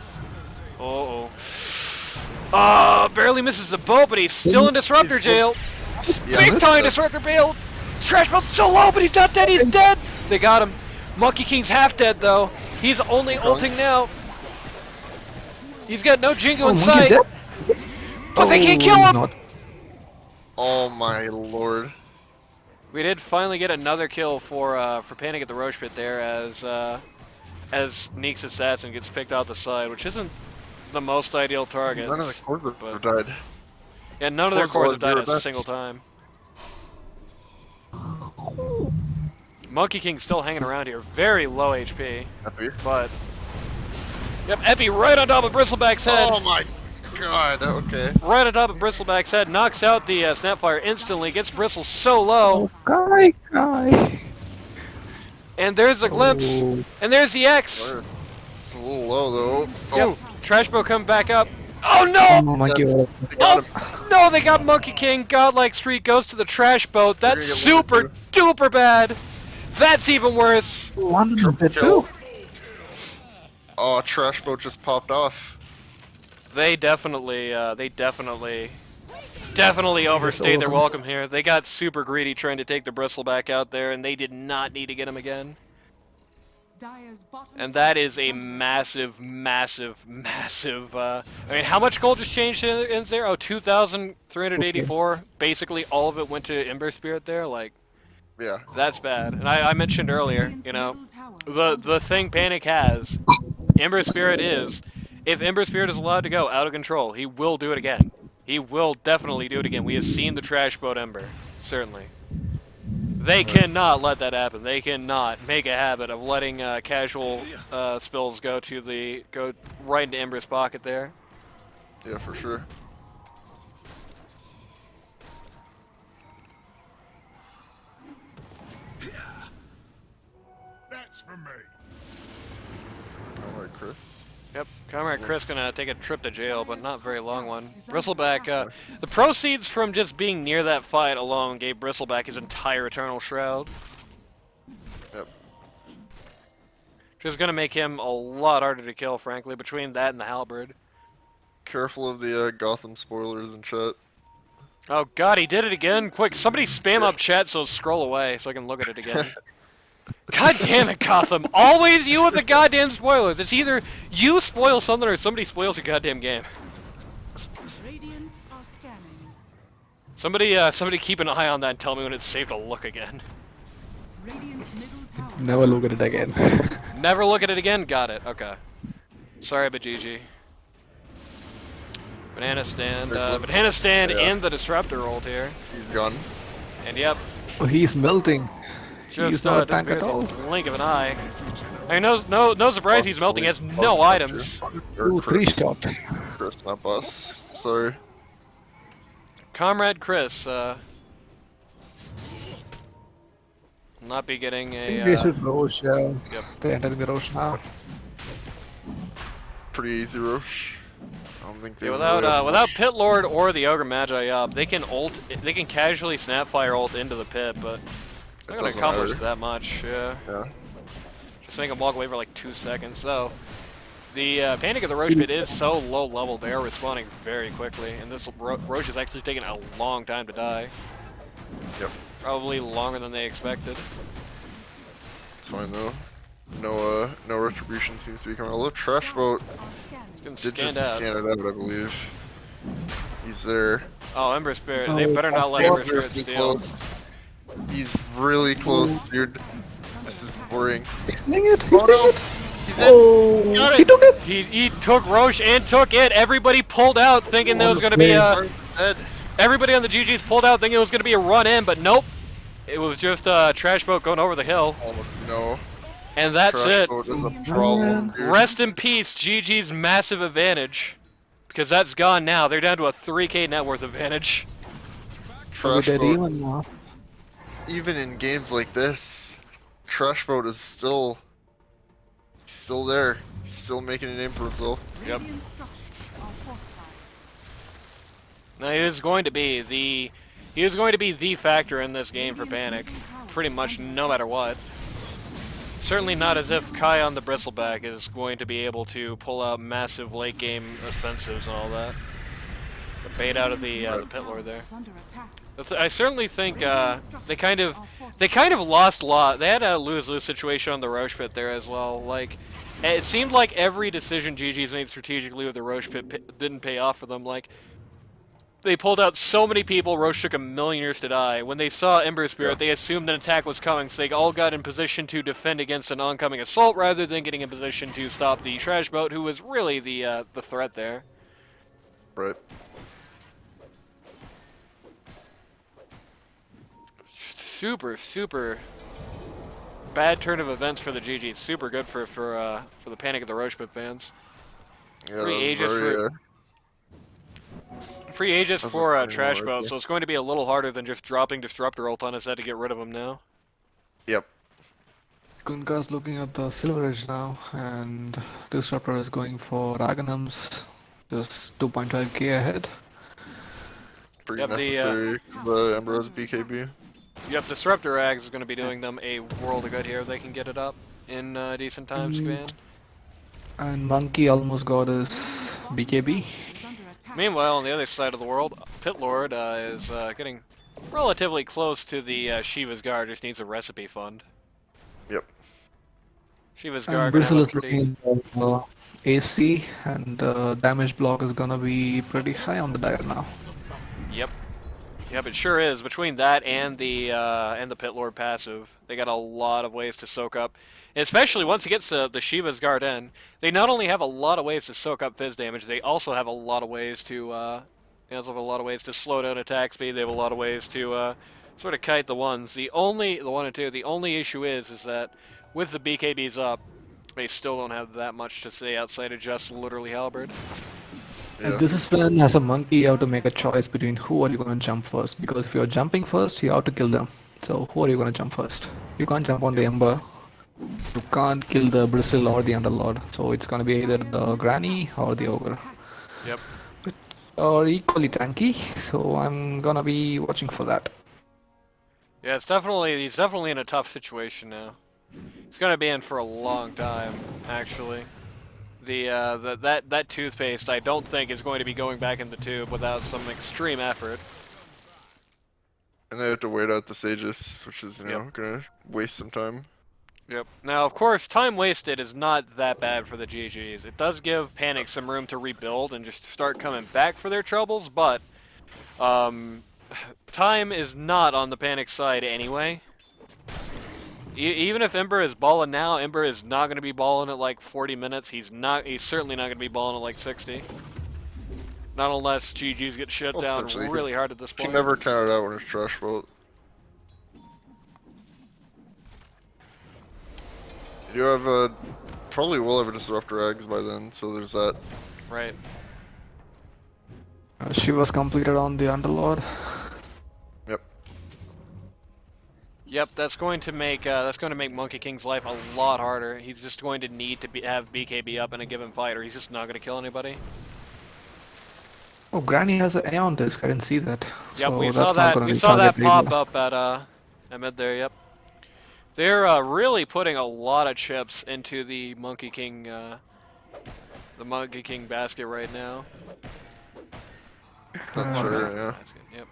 Barely misses the boat, but he's still in disruptor jail. Big time disruptor jail. Trash boat's so low, but he's not dead. He's dead. They got him. Monkey King's half dead though. He's only ulting now. He's got no Jingo in sight. But they can't kill him! Oh my lord. We did finally get another kill for Panic at the Rosh Pit there as Neek's assassin gets picked out the side, which isn't the most ideal target. None of the cores have died. Yeah, none of their cores have died a single time. Monkey King's still hanging around here, very low HP. Happy? But yep, Epi right on top of Bristleback's head. Oh my god, okay. Right on top of Bristleback's head, knocks out the Snapfire instantly, gets Bristle so low. Guy. And there's a glimpse, and there's the X. It's a little low though. Yep, Trashbo coming back up. Oh no! Oh my god. They got him. No, they got Monkey King. Godlike Streak goes to the trash boat. That's They're gonna super get duper bad. That's even worse. London is dead Kill. too. Oh, trash boat just popped off. They definitely overstayed their welcome here. They got super greedy trying to take the Bristleback out there, and they did not need to get him again. Dire's bottom And that tower is a under massive. I mean, how much gold just changed in there? Oh, 2,384. Okay. Basically, all of it went to Ember Spirit there. Like, Yeah. that's bad. And I mentioned earlier, you know, the thing Panic has, Ember Spirit is, if Ember Spirit is allowed to go out of control, he will do it again. He will definitely do it again. We have seen the trash boat Ember, certainly. They cannot let that happen. They cannot make a habit of letting casual spills go right into Ember's pocket there. Yeah, for sure. That's for me. Alright, Chris. Yep, Comrade Chris gonna take a trip to jail, but not a very long one. Bristleback, the proceeds from just being near that fight alone gave Bristleback his entire Eternal Shroud. Yep. Just gonna make him a lot harder to kill, frankly, between that and the Halberd. Careful of the Gotham spoilers in chat. Oh god, he did it again! Quick, somebody spam up chat so scroll away so I can look at it again. God damn it, Gotham! Always you with the goddamn spoilers! It's either you spoil something or somebody spoils your goddamn game. Radiant are scanning. Somebody keep an eye on that and tell me when it's safe to look again. Radiant's middle tower. Never look at it again. Never look at it again? Got it, okay. Sorry, but GG. Banana stand, in the disruptor ult here. He's gone. And yep, Oh, he's melting. just He's not a tank at disappears all. a blink of an eye. I mean, no surprise he's melting. He has no items. Ooh, Chris. 3-shot. Chris, not boss. Sorry. Comrade Chris, Not be getting I think a. they should Rosh, yeah. Yep. They're entering the Rosh now. Pretty easy Rosh. I don't think they Yeah, really have without much. Pit Lord or the Ogre Magi up, they can ult. They can casually Snapfire ult into the pit, but It not gonna doesn't accomplish matter. that much. Yeah. Yeah. Just make them walk away for like 2 seconds. So the Panic of the Rosh pit is so low level; they are respawning very quickly, and this Rosh is actually taking a long time to die. Yep. Probably longer than they expected. It's fine though. No retribution seems to be coming. Although Trash Boat Getting did scanned just out. scan it out, I believe. He's there. Oh, Ember Spirit. Oh, They better not let Yeah, Ember Spirit too steal. close. He's really close, dude. This is worrying. He's doing it! He's Oh doing no! it! He's in! Oh, Got he it! took it! He took Rosh and took it. Everybody pulled out thinking there was going to be a... Arm's dead. Everybody on the GGs pulled out thinking it was going to be a run in, but nope. It was just a Trash Boat going over the hill. Oh no. And that's Trash it. Boat is a problem, dude. Rest in peace, GG's massive advantage. Because that's gone now. They're down to a 3k net worth advantage. Are we Trash dead Boat, even now? even in games like this, Trash Boat is still there. He's still making a name for himself. Yep. Radiant structures are fortified. Now he is going to be the factor in this game for Panic. Pretty much no matter what. Certainly not as if Kai on the Bristleback is going to be able to pull out massive late game offensives and all that. The bait out of the Pit Lord there. Is under attack. I certainly think they kind of lost a lot. They had a lose-lose situation on the Rosh pit there as well. Like, it seemed like every decision GG's made strategically with the Rosh pit didn't pay off for them. Like, they pulled out so many people, Rosh took a million years to die. When they saw Ember Spirit, they assumed an attack was coming, so they all got in position to defend against an oncoming assault rather than getting in position to stop the Trash Boat, who was really the threat there. Right. Super bad turn of events for the GG. Super good for the Panic of the Rosh pit fans. Yeah, Free that was Aegis very, Free Aegis That's for a funny Trash one, Boat, right so it's going to be a little harder than just dropping Disruptor ult on his head to get rid of him now. Yep. Kunka's looking at the Silver Edge now, and Disruptor is going for Ragnums, just 2.5k ahead. Pretty Yep, necessary for the Emperor's BKB. Yep, Disruptor Rags is going to be doing them a world of good here if they can get it up in decent time span. And Monkey almost got his BKB. Is under attack. Meanwhile, on the other side of the world, Pit Lord is getting relatively close to the Shiva's Guard, just needs a recipe fund. Yep. Shiva's And Guard Bristle gonna is have a pretty... looking at AC, and damage block is gonna be pretty high on the dial now. Yep. Yep, it sure is. Between that and the Pit Lord passive, they got a lot of ways to soak up. Especially once he gets the Shiva's Guard in, they not only have a lot of ways to soak up Fizz damage, they also have a lot of ways to slow down attack speed. They have a lot of ways to sort of kite the ones. The one and two. The only issue is that with the BKBs up, they still don't have that much to say outside of just literally Halberd. Yeah. And this is when, as a monkey, you have to make a choice between who are you going to jump first. Because if you're jumping first, you have to kill them. So who are you going to jump first? You can't jump on the Ember. You can't kill the Bristle or the Underlord. So it's going to be either the Granny or the Ogre. Yep. Or equally tanky. So I'm gonna be watching for that. Yeah, he's definitely in a tough situation now. He's gonna be in for a long time, actually. That toothpaste I don't think is going to be going back in the tube without some extreme effort. And they have to wait out the Sages, which is, you know, Yep. gonna waste some time. Yep. Now, of course, time wasted is not that bad for the GGs. It does give Panic some room to rebuild and just start coming back for their troubles, but time is not on the Panic side anyway. Even if Ember is balling now, Ember is not going to be balling at like 40 minutes. He's certainly not going to be balling at like 60. Not unless GGs get shut Well, down potentially. really hard at this You point. can never count it out when it's Trash Boat. You have probably will have a Disruptor Eggs by then, so there's that. Right. She was completed on the Underlord. Yep. Yep, that's going to make Monkey King's life a lot harder. He's just going to need to have BKB up in a given fight, or he's just not going to kill anybody. Oh, Granny has an Aeon disc. I didn't see that. Yep, So we that's saw not that. gonna We be saw that target pop label. up at mid there. Yep, they're really putting a lot of chips into the Monkey King basket right now. That's Uh, right, yeah. Basket, yep.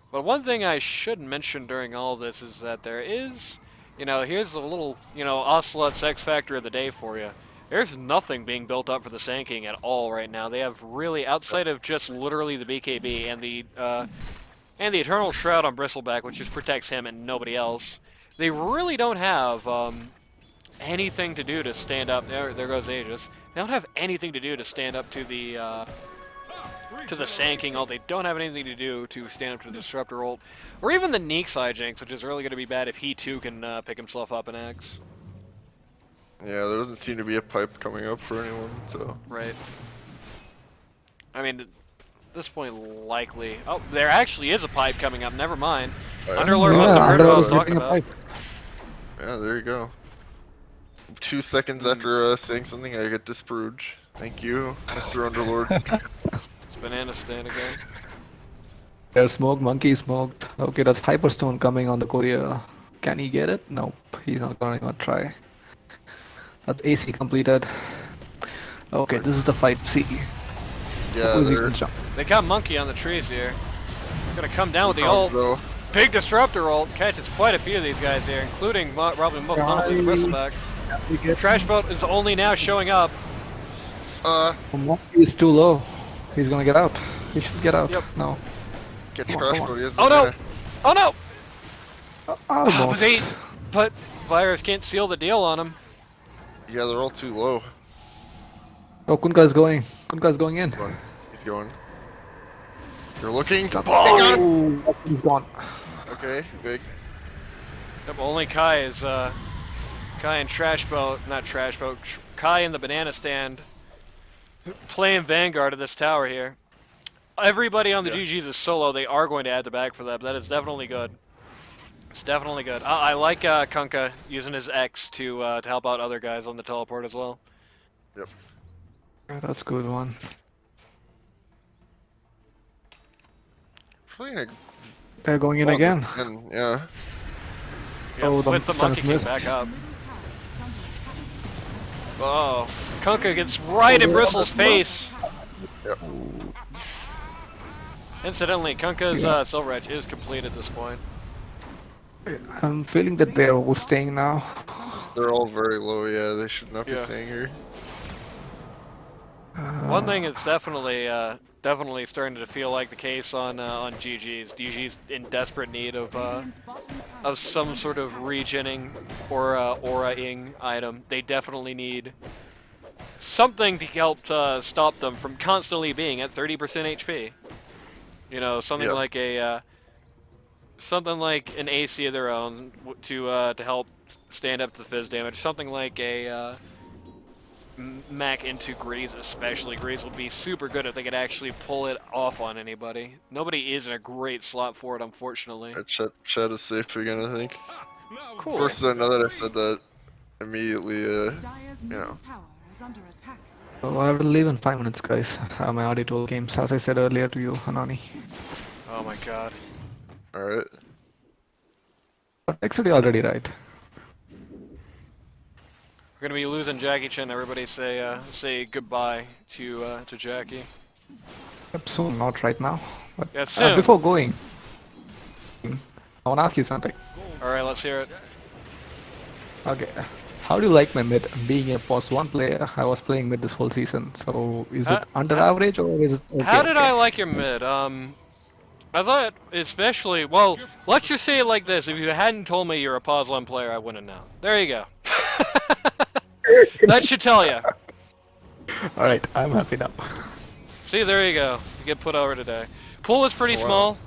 But one thing I should mention during all this is that there is, here's a little, Ocelot's X Factor of the day for you. There's nothing being built up for the Sand King at all right now. They have really, outside of just literally the BKB and the Eternal Shroud on Bristleback, which just protects him and nobody else, they really don't have anything to do to stand up. There goes Aegis. They don't have anything to do to stand up to the Sand King ult. They don't have anything to do to stand up to the Disruptor ult, or even the Neek side Jinx, which is really going to be bad if he too can pick himself up an X. Yeah, there doesn't seem to be a pipe coming up for anyone, so. Right. I mean, at this point, likely. Oh, there actually is a pipe coming up. Never mind. Yeah. Underlord must have heard what I was Underlord talking getting a about. pipe. Yeah, there you go. 2 seconds after saying something, I get disproved. Thank you, Mr. Underlord. It's banana stand again. There's smoke, monkey smoked. Okay, that's Hyperstone coming on the courier. Can he get it? Nope, he's not gonna even try. That's AC completed. Okay, this is the fight. See, Yeah, who's he they're gonna jump? They got Monkey on the trees here. Gonna come down with the pounds, ult. though. Big Disruptor ult. Catches quite a few of these guys here, including probably most notably the Bristleback. Trash Boat is only now showing up. Monkey is too low. He's gonna get out. He should get out. Yep. No. Get Come on, trash come on. mode, he has Oh no! mana. Oh no! Almost. But Virus can't seal the deal on him. Yeah, they're all too low. Oh, Kunka is going. Kunka is going in. He's going. You're looking. Stop. Hang on. Oh, he's gone. Okay, big. Yep, only Kai is Kai and Trash Boat, not Trash Boat. Kai and the Banana Stand playing Vanguard of this tower here. Everybody on the Yeah. GGs is solo. They are going to add the back for that, but that is definitely good. It's definitely good. I like Kunkka using his X to help out other guys on the teleport as well. Yep. Yeah, that's a good one. Probably gonna They're going in well, again. yeah. Yep, Oh, the with the stun Monkey is King missed. back up. Middle tower is under attack. Oh, Kunkka gets right in Bristle's face. Yep. Incidentally, Kunkka's Yeah. Silver Edge is complete at this point. I'm feeling that they're all staying now. They're all very low, yeah. They should not be Yeah. staying here. One thing that's definitely starting to feel like the case on GG's. GG's in desperate need of Radiant's bottom tower is some under sort of attack. regening or aura-ing item. They definitely need something to help stop them from constantly being at 30% HP. You know, something Yeah. like a something like an AC of their own to help stand up to the fizz damage. Something like a Mac into Grease, especially. Grease would be super good if they could actually pull it off on anybody. Nobody is in a great slot for it, unfortunately. Chat is safe again, I think. Now Cool. First, now that I said that, immediately, Dire's you middle know. tower is under attack. So I have to leave in 5 minutes, guys. I have my audio games, as I said earlier to you, Hanani. Oh my god. Alright. I texted you already, right? We're gonna be losing Jackie Chen. Everybody say goodbye to Jackie. Yep, soon, not right now. But Yeah, soon. before going, I want to ask you something. All right, let's hear it. Okay. How do you like my mid? Being a pos 1 player, I was playing mid this whole season. So is it under average or is it okay? How did okay? I like your mid? I thought especially, well, let's just say it like this. If you hadn't told me you're a pos 1 player, I wouldn't know. There you go. That should tell you. Alright, I'm happy now. See, there you go. You get put over today. Pool is pretty Oh, small.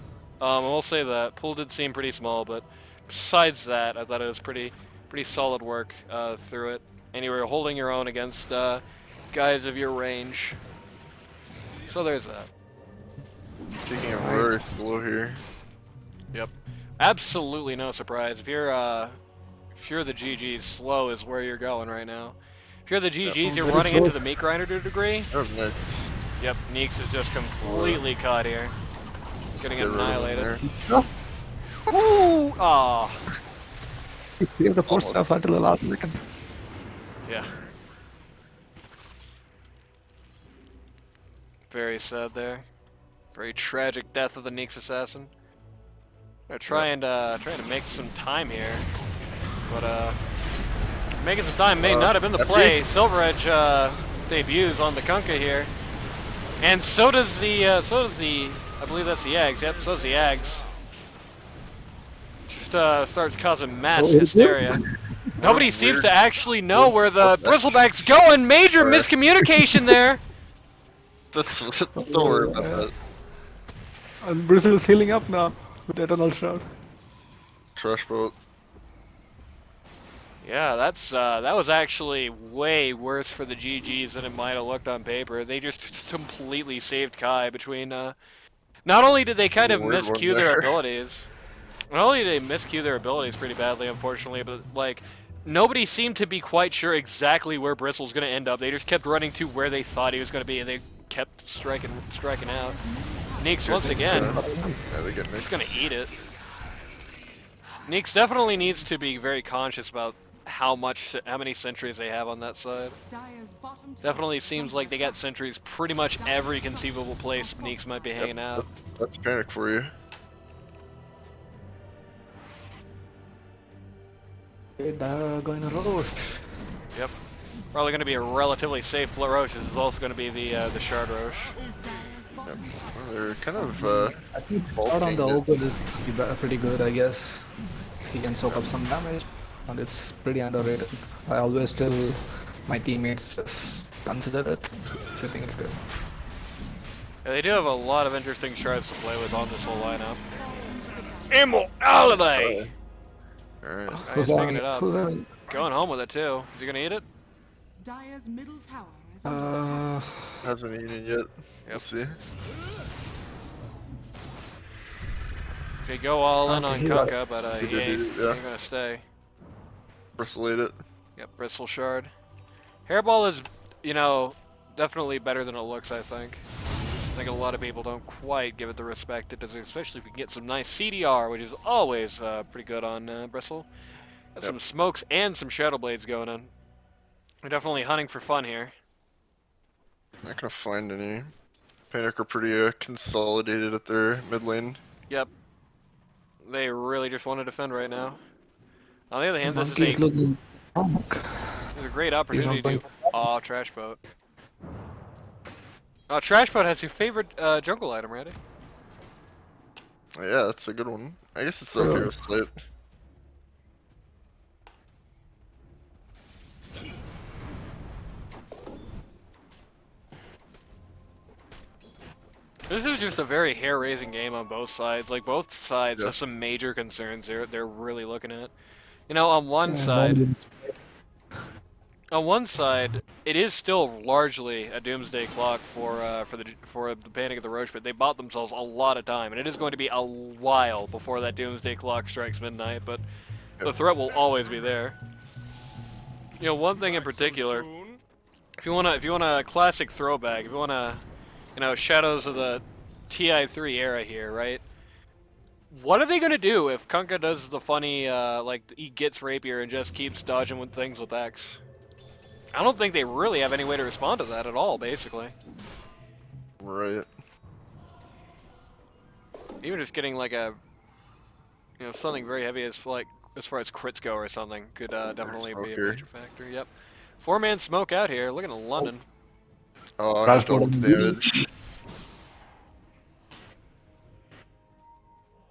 I will say that. Pool did seem pretty small, but besides that, I thought it was pretty solid work through it. And you were holding your own against guys of your range. So there's that. Taking it very slow here. Yep. Absolutely no surprise. If you're the GGs, slow is where you're going right now. If you're the GGs, you're Very running slow. into the meat grinder to a degree. Oh, next. Yep, Neeks is just completely caught here. Getting Get rid of him annihilated. there. No, Ooh! Aw. he saved the first Almost. stuff until the last second. Yeah. Very sad there. Very tragic death of the Neeks assassin. They're trying to make some time here, but making some time may not have been the play. Silver Edge debuts on the Kunkka here, and so does the I believe that's the Ags. Yep, so does the Ags. Just starts causing mass hysteria. Nobody seems to actually know where the Bristleback's going. Major miscommunication there. Don't worry about that. And Brazil is healing up now with Eternal Shroud. Trash boat. Yeah, that was actually way worse for the GGs than it might have looked on paper. They just completely saved Kai between. Not only did they kind of Weird one miscue their there. abilities, not only did they miscue their abilities pretty badly, unfortunately, but like nobody seemed to be quite sure exactly where Bristle's going to end up. They just kept running to where they thought he was going to be, and they kept striking out. Neeks once again. Yeah, they get Just mixed. gonna eat it. Neeks definitely needs to be very conscious about how many sentries they have on that side. Dire's bottom tower Definitely is seems under like they got attack. sentries pretty much every conceivable place Neeks might be hanging out. That's panic for you. Okay, going to Rosh. Yep. Probably gonna be a relatively safe Rosh. This is also gonna be the Shard Rosh. Dire's bottom tower Well, they're kind of I think Both out on the things. Ogre is pretty good, I guess. He can soak up some damage, and it's pretty underrated. I always tell my teammates just consider it if you think it's good. Yeah, they do have a lot of interesting shards to play with on this whole lineup. Immortality! Alright. He's picking it up. Who's on? Going home with it too. Is he gonna eat it? Dire's middle tower is under attack. Hasn't eaten yet. We'll Yep. see. If they go all in Okay, on he got Kunkka, but He he did ain't, eat it, yeah. ain't gonna stay. Bristle ate it. Yep, Bristle Shard. Hairball is, definitely better than it looks, I think. I think a lot of people don't quite give it the respect it deserves, especially if we can get some nice CDR, which is always pretty good on Bristle. Got some smokes and some Shadow Blades going on. We're definitely hunting for fun here. Not gonna find any. Panic are pretty consolidated at their mid lane. Yep. They really just want to defend right now. On the other hand, this Monkey is is looking. a great opportunity going to... Oh, Trash Boat. Oh, Trash Boat has your favorite jungle item, ready? Oh, yeah, that's a good one. I guess it's okay with Slate. This is just a very hair-raising game on both sides. Like, both sides Yeah. have some major concerns they're really looking at. On one side, it is still largely a doomsday clock for the Panic of the Roche, but they bought themselves a lot of time, and it is going to be a while before that doomsday clock strikes midnight. But the threat will always be there. One thing in particular, if you want a classic throwback, if you want to, Shadows of the TI3 era here, right? What are they gonna do if Kunkka does the funny, he gets Rapier and just keeps dodging with things with X? I don't think they really have any way to respond to that at all, basically. Right. Even just getting like a, something very heavy as far as crits go or something could definitely be a Smoker. major factor. Yep. 4-man smoke out here. Looking at London. Oh, I Trash double boat. damage.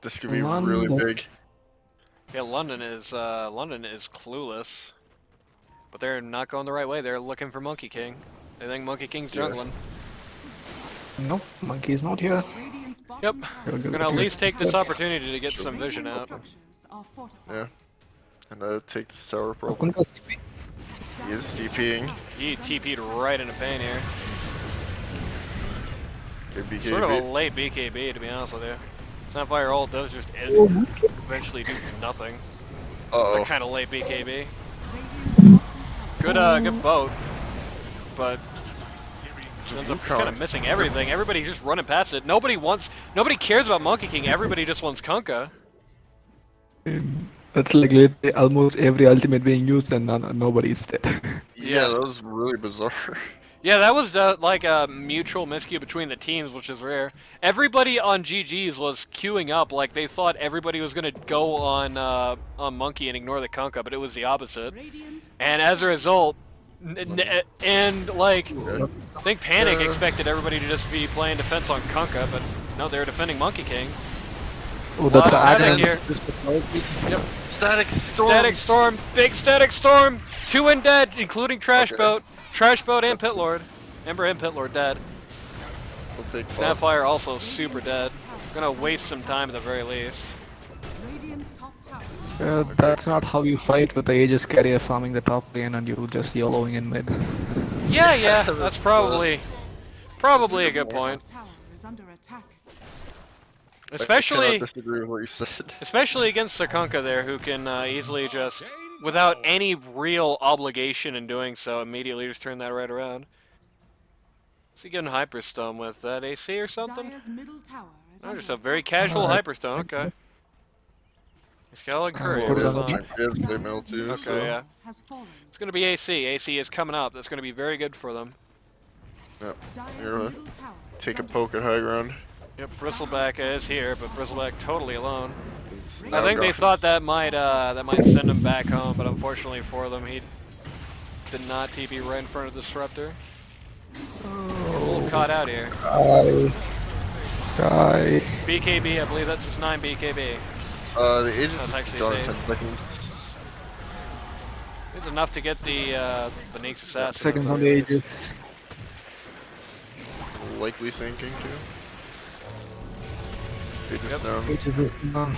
This could be really London. big. Yeah, London is clueless, but they're not going the right way. They're looking for Monkey King. They think Monkey King's Yeah. jungling. Nope, monkey is not here. Radiant's Yep. bottom tower We're gonna at least take this opportunity to get some vision Radiant out. structures are fortified. Yeah. And take the tower probably. Kunka's TP. He is TPing. He TP'd right into pain here. Okay, BKB. Sort of a late BKB, to be honest with you. Snapfire ult does just eventually do nothing. Uh Like oh. kind of late BKB. Radiant's bottom Good boat, but ends up just kind of missing everything. Everybody just running past it. Nobody cares about Monkey King. Everybody just wants Kunkka. That's like literally almost every ultimate being used and nobody's dead. Yeah, Yeah. that was really bizarre. Yeah, that was like a mutual miscue between the teams, which is rare. Everybody on GG's was queuing up like they thought everybody was gonna go on Monkey and ignore the Kunkka, but it was the opposite. Radiant And as a result, and like, Okay. I think Panic expected everybody to just be playing defense on Kunkka, but no, they were defending Monkey King. Oh, that's Wow, an Panic Aghanim. Static storm. Static Storm, big Static Storm, 2 and dead, including Trash Okay. Boat. Trash Boat and Pit Lord. Ember and Pit Lord dead. We'll take boss. Snapfire also super dead. Gonna waste some time at the very least. Radiant's top tower. That's not how you fight with the Aegis carrier farming the top lane and you just YOLOing in mid. Yeah, that's probably a good point. Top tower is under attack. I Especially cannot disagree with what you said. Especially against the Kunkka there, who can easily just, without any real obligation in doing so, immediately just turn that right around. Is he getting Hyperstone with that AC or something? Dire's middle tower is No, under just a very attack. casual Hyperstone, okay. He's got a courier, put it so... on. He has plate mail too, Okay, so yeah. Has fallen. It's gonna be AC. AC is coming up. That's gonna be very good for them. yep. Dire's You're right. middle tower is Take a under poke at high ground. Yep, Bristleback is here, but Bristleback totally alone. It's I now think they gone. thought that might send him back home, but unfortunately for them, he did not TP right in front of the Disruptor. He's a little caught out here. Die. BKB, I believe that's his 9 BKB. The Aegis That's is actually gone safe. in 10 seconds. It's enough to get the Nyx Assassin. Seconds at on the the very least. Aegis. Likely sinking too. Aegis Yep. down. Aegis is gone.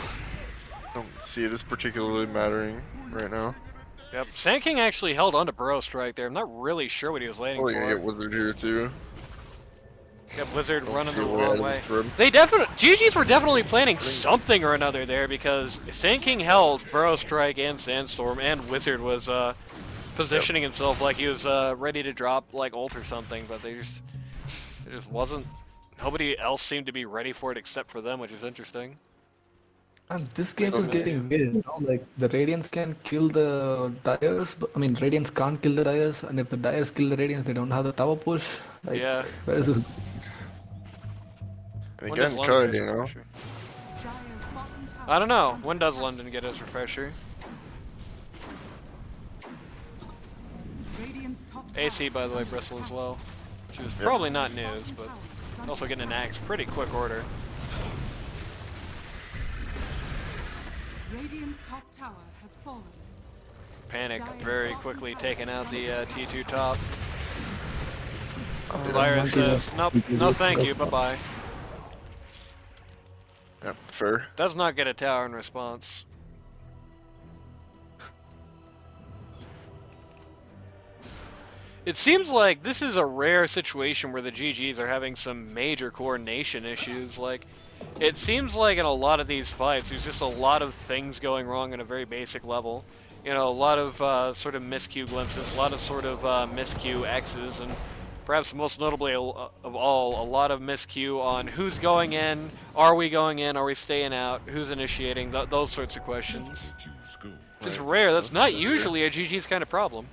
Don't see it as particularly mattering right now. Yep, Sand King actually held on to Burrow Strike there. I'm not really sure what he was waiting Probably gonna for. get Wizard here too. Got Blizzard Don't running see the a way out wrong of way. this thread. They definitely, GG's were definitely planning something or another there because Sand King held Burrow Strike and Sandstorm, and Wizard was positioning himself like he was ready to drop like ult or something, but it just wasn't. Nobody else seemed to be ready for it except for them, which is interesting. And this game So is getting weird, you know? Like the Radiants can kill the Dyers, but I mean Radiants can't kill the Dyers, and if the Dyers kill the Radiants, they don't have the tower push. Like, Yeah. where is this? And When does again, London Kai, get you his know. refresher? Dire's bottom tower I don't know. is under When does attack. London get his refresher? Radiant's top tower AC, by is the way, under Bristle as attack. well, which is probably not Dire's news, bottom but tower is under also getting an attack. axe pretty quick order. Radiant's top tower has fallen. Panic very quickly taking out the T2 top. Yeah, Virus Monkey says, was- nope, no thank you, bye-bye. Yep, fair. Does not get a tower in response. It seems like this is a rare situation where the GGs are having some major coordination issues. Like, it seems like in a lot of these fights, there's just a lot of things going wrong at a very basic level. You know, a lot of sort of miscue glimpses, a lot of sort of miscue X's, and perhaps most notably of all, a lot of miscue on who's going in, are we going in, are we staying out, who's initiating, those sorts of questions. Just rare. That's not usually a GG's kind of problem.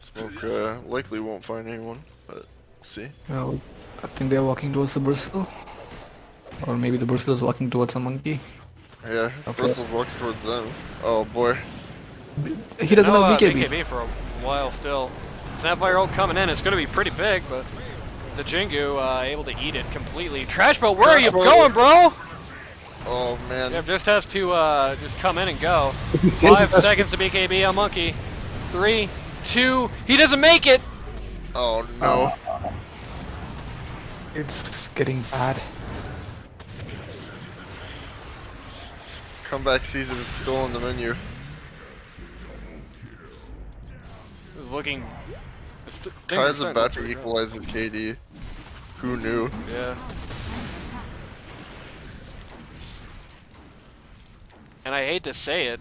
Smoke likely won't find anyone, but we'll see. Well, I think they're walking towards the Bristle. Or maybe the Bristle is walking towards a monkey. Yeah, Okay. Bristle's walking towards them. Oh boy. He doesn't No, have BKB. BKB for a while still. Snapfire ult coming in. It's going to be pretty big, but the Jingu able to eat it completely. Trash Boat, where are you Trash Boat. going, bro? Oh man. Yep, just has to just come in and go. He's chasing 5 us. seconds to BKB on Monkey. 3, 2, he doesn't make it! Oh no. It's getting bad. Comeback season is still on the menu. It was looking... things are Kai's starting about look to pretty good. equalize his KD. Who knew? Yeah. and I hate to say it,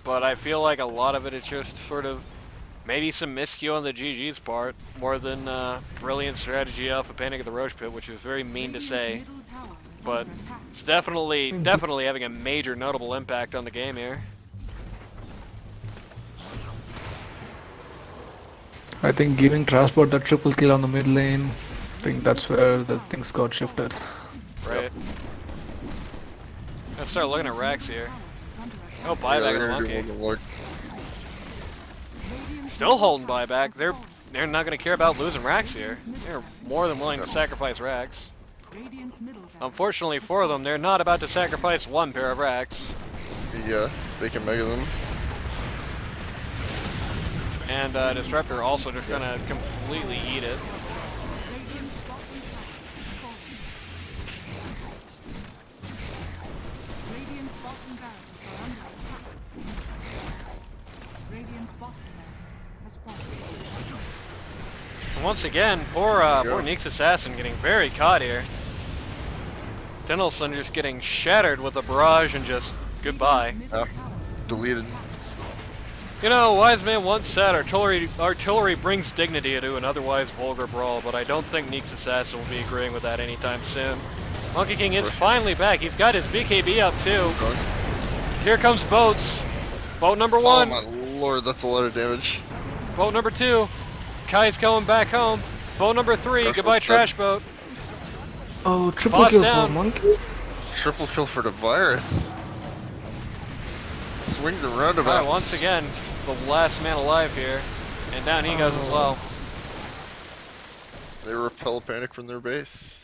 but I feel like a lot of it is just sort of maybe some miscue on the GG's part, more than brilliant strategy off of Panic at the Rosh Pit, which is very mean to say, but it's definitely having a major notable impact on the game here. I think giving Trashbot the triple kill on the mid lane, I think that's where the things got shifted. Right. Let's start looking at Rax here. Oh, buyback of the monkey. Still holding buyback. They're not going to care about losing Rax here. They're more than willing to sacrifice Rax. Unfortunately for them, they're not about to sacrifice one pair of Rax. Yeah, they can mega them. And Disruptor also just going to completely eat it. And once again, poor Neek's Assassin getting very caught here. Dinelson just getting shattered with a barrage and just goodbye. Deleted. You know, Wise Man once said artillery brings dignity to an otherwise vulgar brawl, but I don't think Neek's Assassin will be agreeing with that anytime soon. Monkey King is finally back. He's got his BKB up too. Here comes boats. Boat number 1. Oh my lord, that's a lot of damage. Boat number 2. Kai's going back home. Boat number 3. Goodbye, Trash Boat. Oh, triple Boss kill down. for Monkey? Triple kill for the virus. Swings and roundabouts. Alright, once again, just the last man alive here. And down he goes as well. They repel Panic from their base.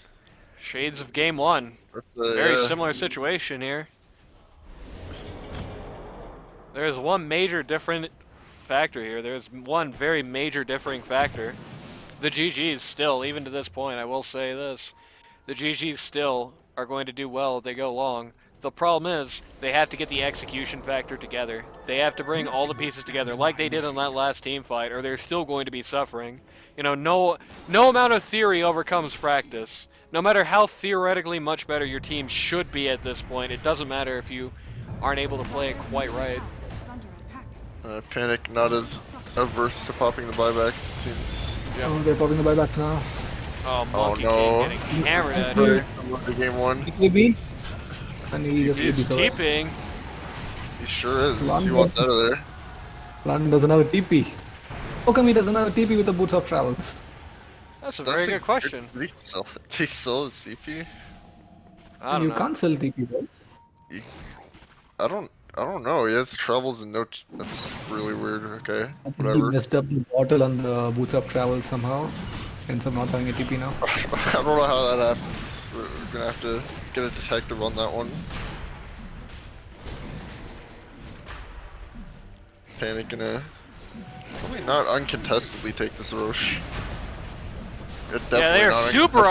Shades of game 1. Very similar situation here. There's one major different factor here. There's one very major differing factor. The GGs still, even to this point, I will say this. The GGs still are going to do well if they go long. The problem is, they have to get the execution factor together. They have to bring all the pieces together, like they did in that last team fight, or they're still going to be suffering. You know, no amount of theory overcomes practice. No matter how theoretically much better your team should be at this point, it doesn't matter if you aren't able to play it quite right. Panic not as averse to popping the buybacks, it seems. Yep. Oh, they're popping the buybacks now. Oh, Monkey no. King getting hammered out here. The game 1. BKB? And he just He's TP's away. TPing. He sure is. London. He wants out of there. London doesn't have a TP. How come he doesn't have a TP with the Boots of Travels? That's a very good question. Did he sell his CP? I don't You know. can't sell TP, right? I don't know. He has travels and no. That's really weird. Okay, I think he whatever. messed up the bottle on the Boots of Travels somehow. Ends up not having a TP now. I don't know how that happens. We're gonna have to get a detective on that one. Panic gonna probably not uncontestedly take this Rosh. Yeah, they are super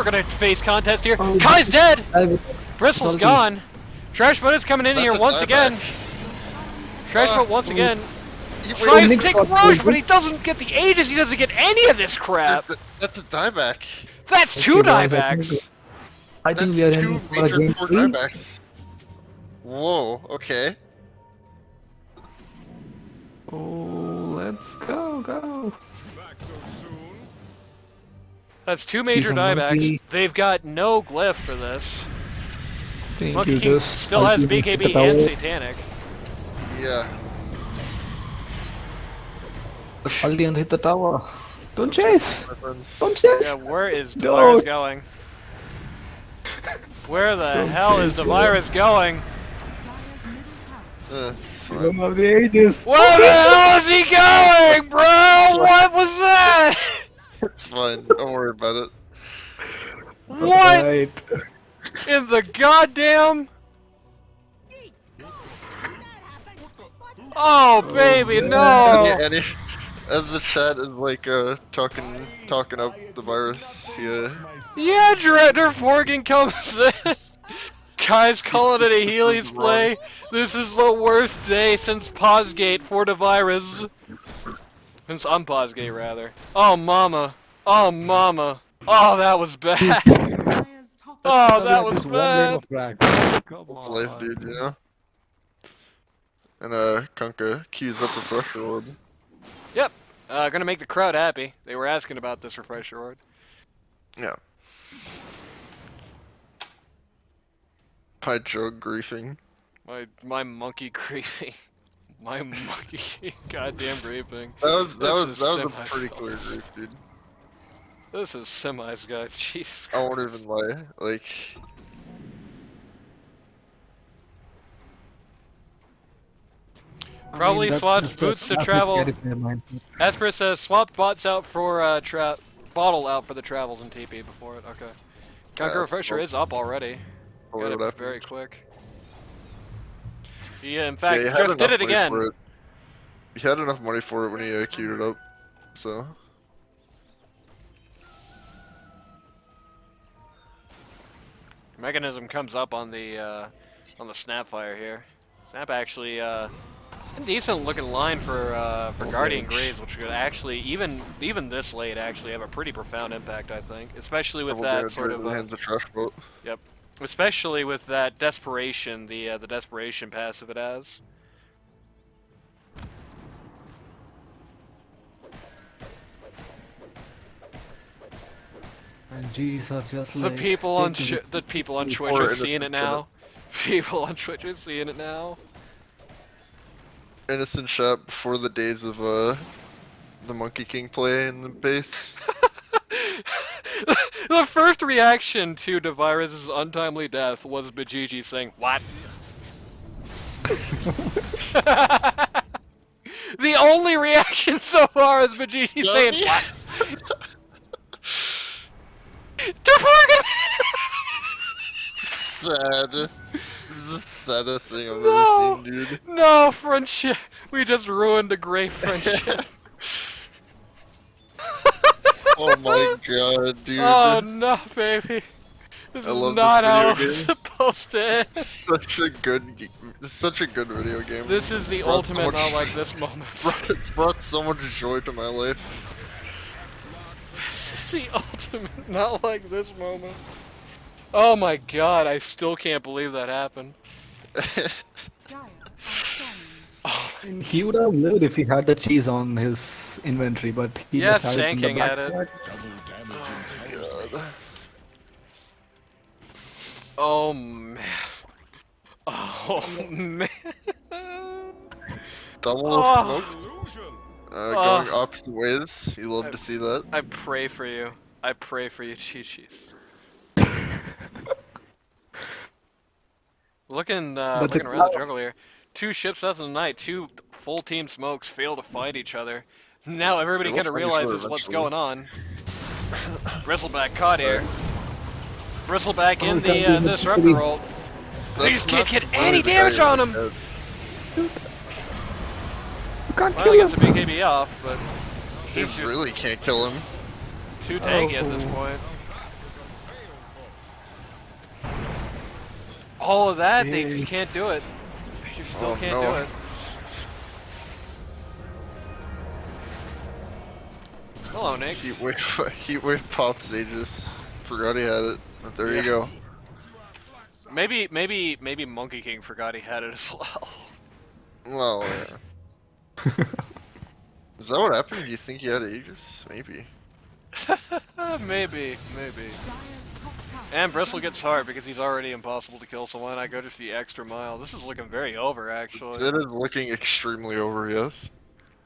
gonna face contest here. Oh, Kai's dead! I- Bristle's Salty. gone. Trashboat is coming in That's here a once dieback. again. Trashboat once again Wait, tries to Nick's take got Rosh, the- but he doesn't get the Aegis. He doesn't get any of this crap. That's a dieback. That's Okay, 2 guys, diebacks. I think That's we are 2 in for a major game 4 3. diebacks. Whoa. Okay. Oh, let's go. Back so soon. That's 2 major Jeez, diebacks. Monkey. They've got no glyph for this. Think Monkey you King just still has ultimate hit the BKB and tower. Satanic. Yeah. Just ulti and hit the tower. Don't chase! My friends. Don't chase! Yeah, where is the No. virus going? Where the Don't hell is chase the me. virus going? It's You fine. don't have the Aegis! Where the hell is he going, bro? What was that? It's fine. Don't worry about it. What Right. in the goddamn? Oh, baby, no! And as the chat is like talking up the virus, yeah. Yeah, Director Forgan comes in. Guys calling it a Healy's play. This is the worst day since Pausegate for the virus. Since Unpausegate, rather. Oh, mama. Oh, mama. Oh, that was bad. Dire's top Oh, that Like was this one game bad. of cracks. Come It's life, on. dude, you know? And Kunka keys up refresh reward. Yep. Gonna make the crowd happy. They were asking about this refresh reward. Yeah. Hi, Joe griefing. My monkey griefing. My monkey goddamn griefing. That This was is a semis, pretty clear fellas. grief, dude. This is semis, guys. Jesus I won't Christ. even lie. Like, Probably that's swapped just a boots to classic travel. editor mindset. Esper says swapped bots out for bottle out for the travels in TP before it. Okay. Conquer Refresher well, is up already. probably Got what it very happened. quick. Yeah, in Yeah, fact, he had just did enough it money again. for it. He had enough money for it when he queued it up, so. Mechanism comes up on the Snapfire here. Snap actually a decent looking line for Guardian Graves, which could actually even this late actually have a pretty profound impact, I think, especially with Double that damage sort right of in the hands of Trash Boat. yep, especially with that desperation, the desperation passive it has. And G's are just The like people on taking it. the people on Before Twitch are innocent seeing it now. People on Twitch are seeing it now. Innocent shot before the days of the Monkey King play in the base. The first reaction to DeVirus' untimely death was Bajiji saying, "What?" The only reaction so far is Bajiji saying, "What?" Sad. This is the saddest thing I've No, ever seen, dude. no friendship. We just ruined a great friendship. Oh my god, dude. Oh no, baby. This I is love not this how video it's game. supposed to end. Such a good video game. This is the It's brought ultimate so not much- like this moment. It's brought so much joy to my life. This is the ultimate not like this moment. Oh my god, I still can't believe that happened. Dire are scanning. And he would have lived if he had the cheese on his inventory, but he Yeah, just had it in the Sanking had it. backpack. Oh man. Oh man. Double Oh. smoked. Illusion. Going opposite ways. You love to see that. I pray for you. I pray for you, Chi-Chis. Looking That's a looking around the cloud. jungle here. 2 ships deaths in the night, 2 full team smokes fail to fight each other. Now everybody They will kind of find each other realizes what's eventually. going on. Bristleback caught here. Bristleback Oh, in we can't do the this. disruptor We- roll. They That's just can't not get really any the guy damage you're on him! looking You can't Finally kill gets him. the BKB off, but at. he's You just really can't kill him. too tanky at this Oh. point. All of that, they just Yay. can't do it. They just still Oh, can't no. do it. Hello, Nick. Heatwave pops. They just forgot he had it. But there you go. Maybe Monkey King forgot he had it as well. Well, yeah. Is that what happened? Do you think he had Aegis? Maybe. Maybe. Dire's top tower. And Bristle gets hard because he's already impossible to kill, so why not go just the extra mile? This is looking very over, actually. It is looking extremely over, yes.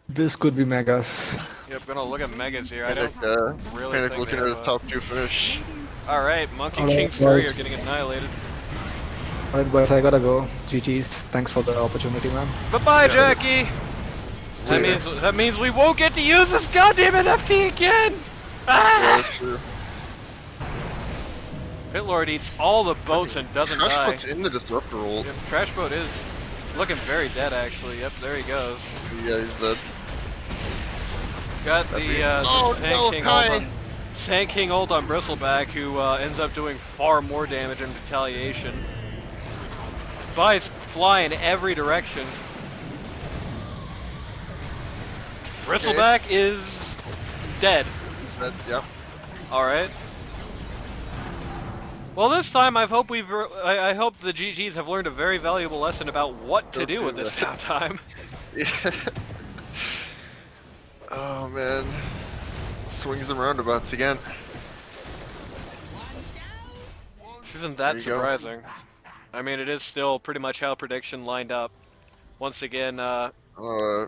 This could be Megas. Yep, gonna look at Megas here. I Panic, don't really Panic think looking they at have a a- top 2 finish. Alright, Monkey Alright, King's Fury are guys. getting annihilated. Alright, boys, I gotta go. GG's. Thanks for the opportunity, man. Bye-bye, Jackie! That means we won't get to use this goddamn NFT again! Yeah, Ah! that's true. Pitlord eats all the boats and doesn't Crash die. Boat's in the disruptor roll. Yep, Trash Boat is looking very dead, actually. Yep, there he goes. Yeah, he's dead. Got the Oh, Sand no, King Kai. ult on Sand King ult on Bristleback, who ends up doing far more damage in retaliation. Vice fly in every direction. Bristleback is dead. He's dead, yep. All right. Well, this time I hope I hope the GGs have learned a very valuable lesson about what to do with this downtime. Yeah. Oh man. Swings and roundabouts again. Which isn't There that you go. surprising. I mean, it is still pretty much how prediction lined up. Once again, Only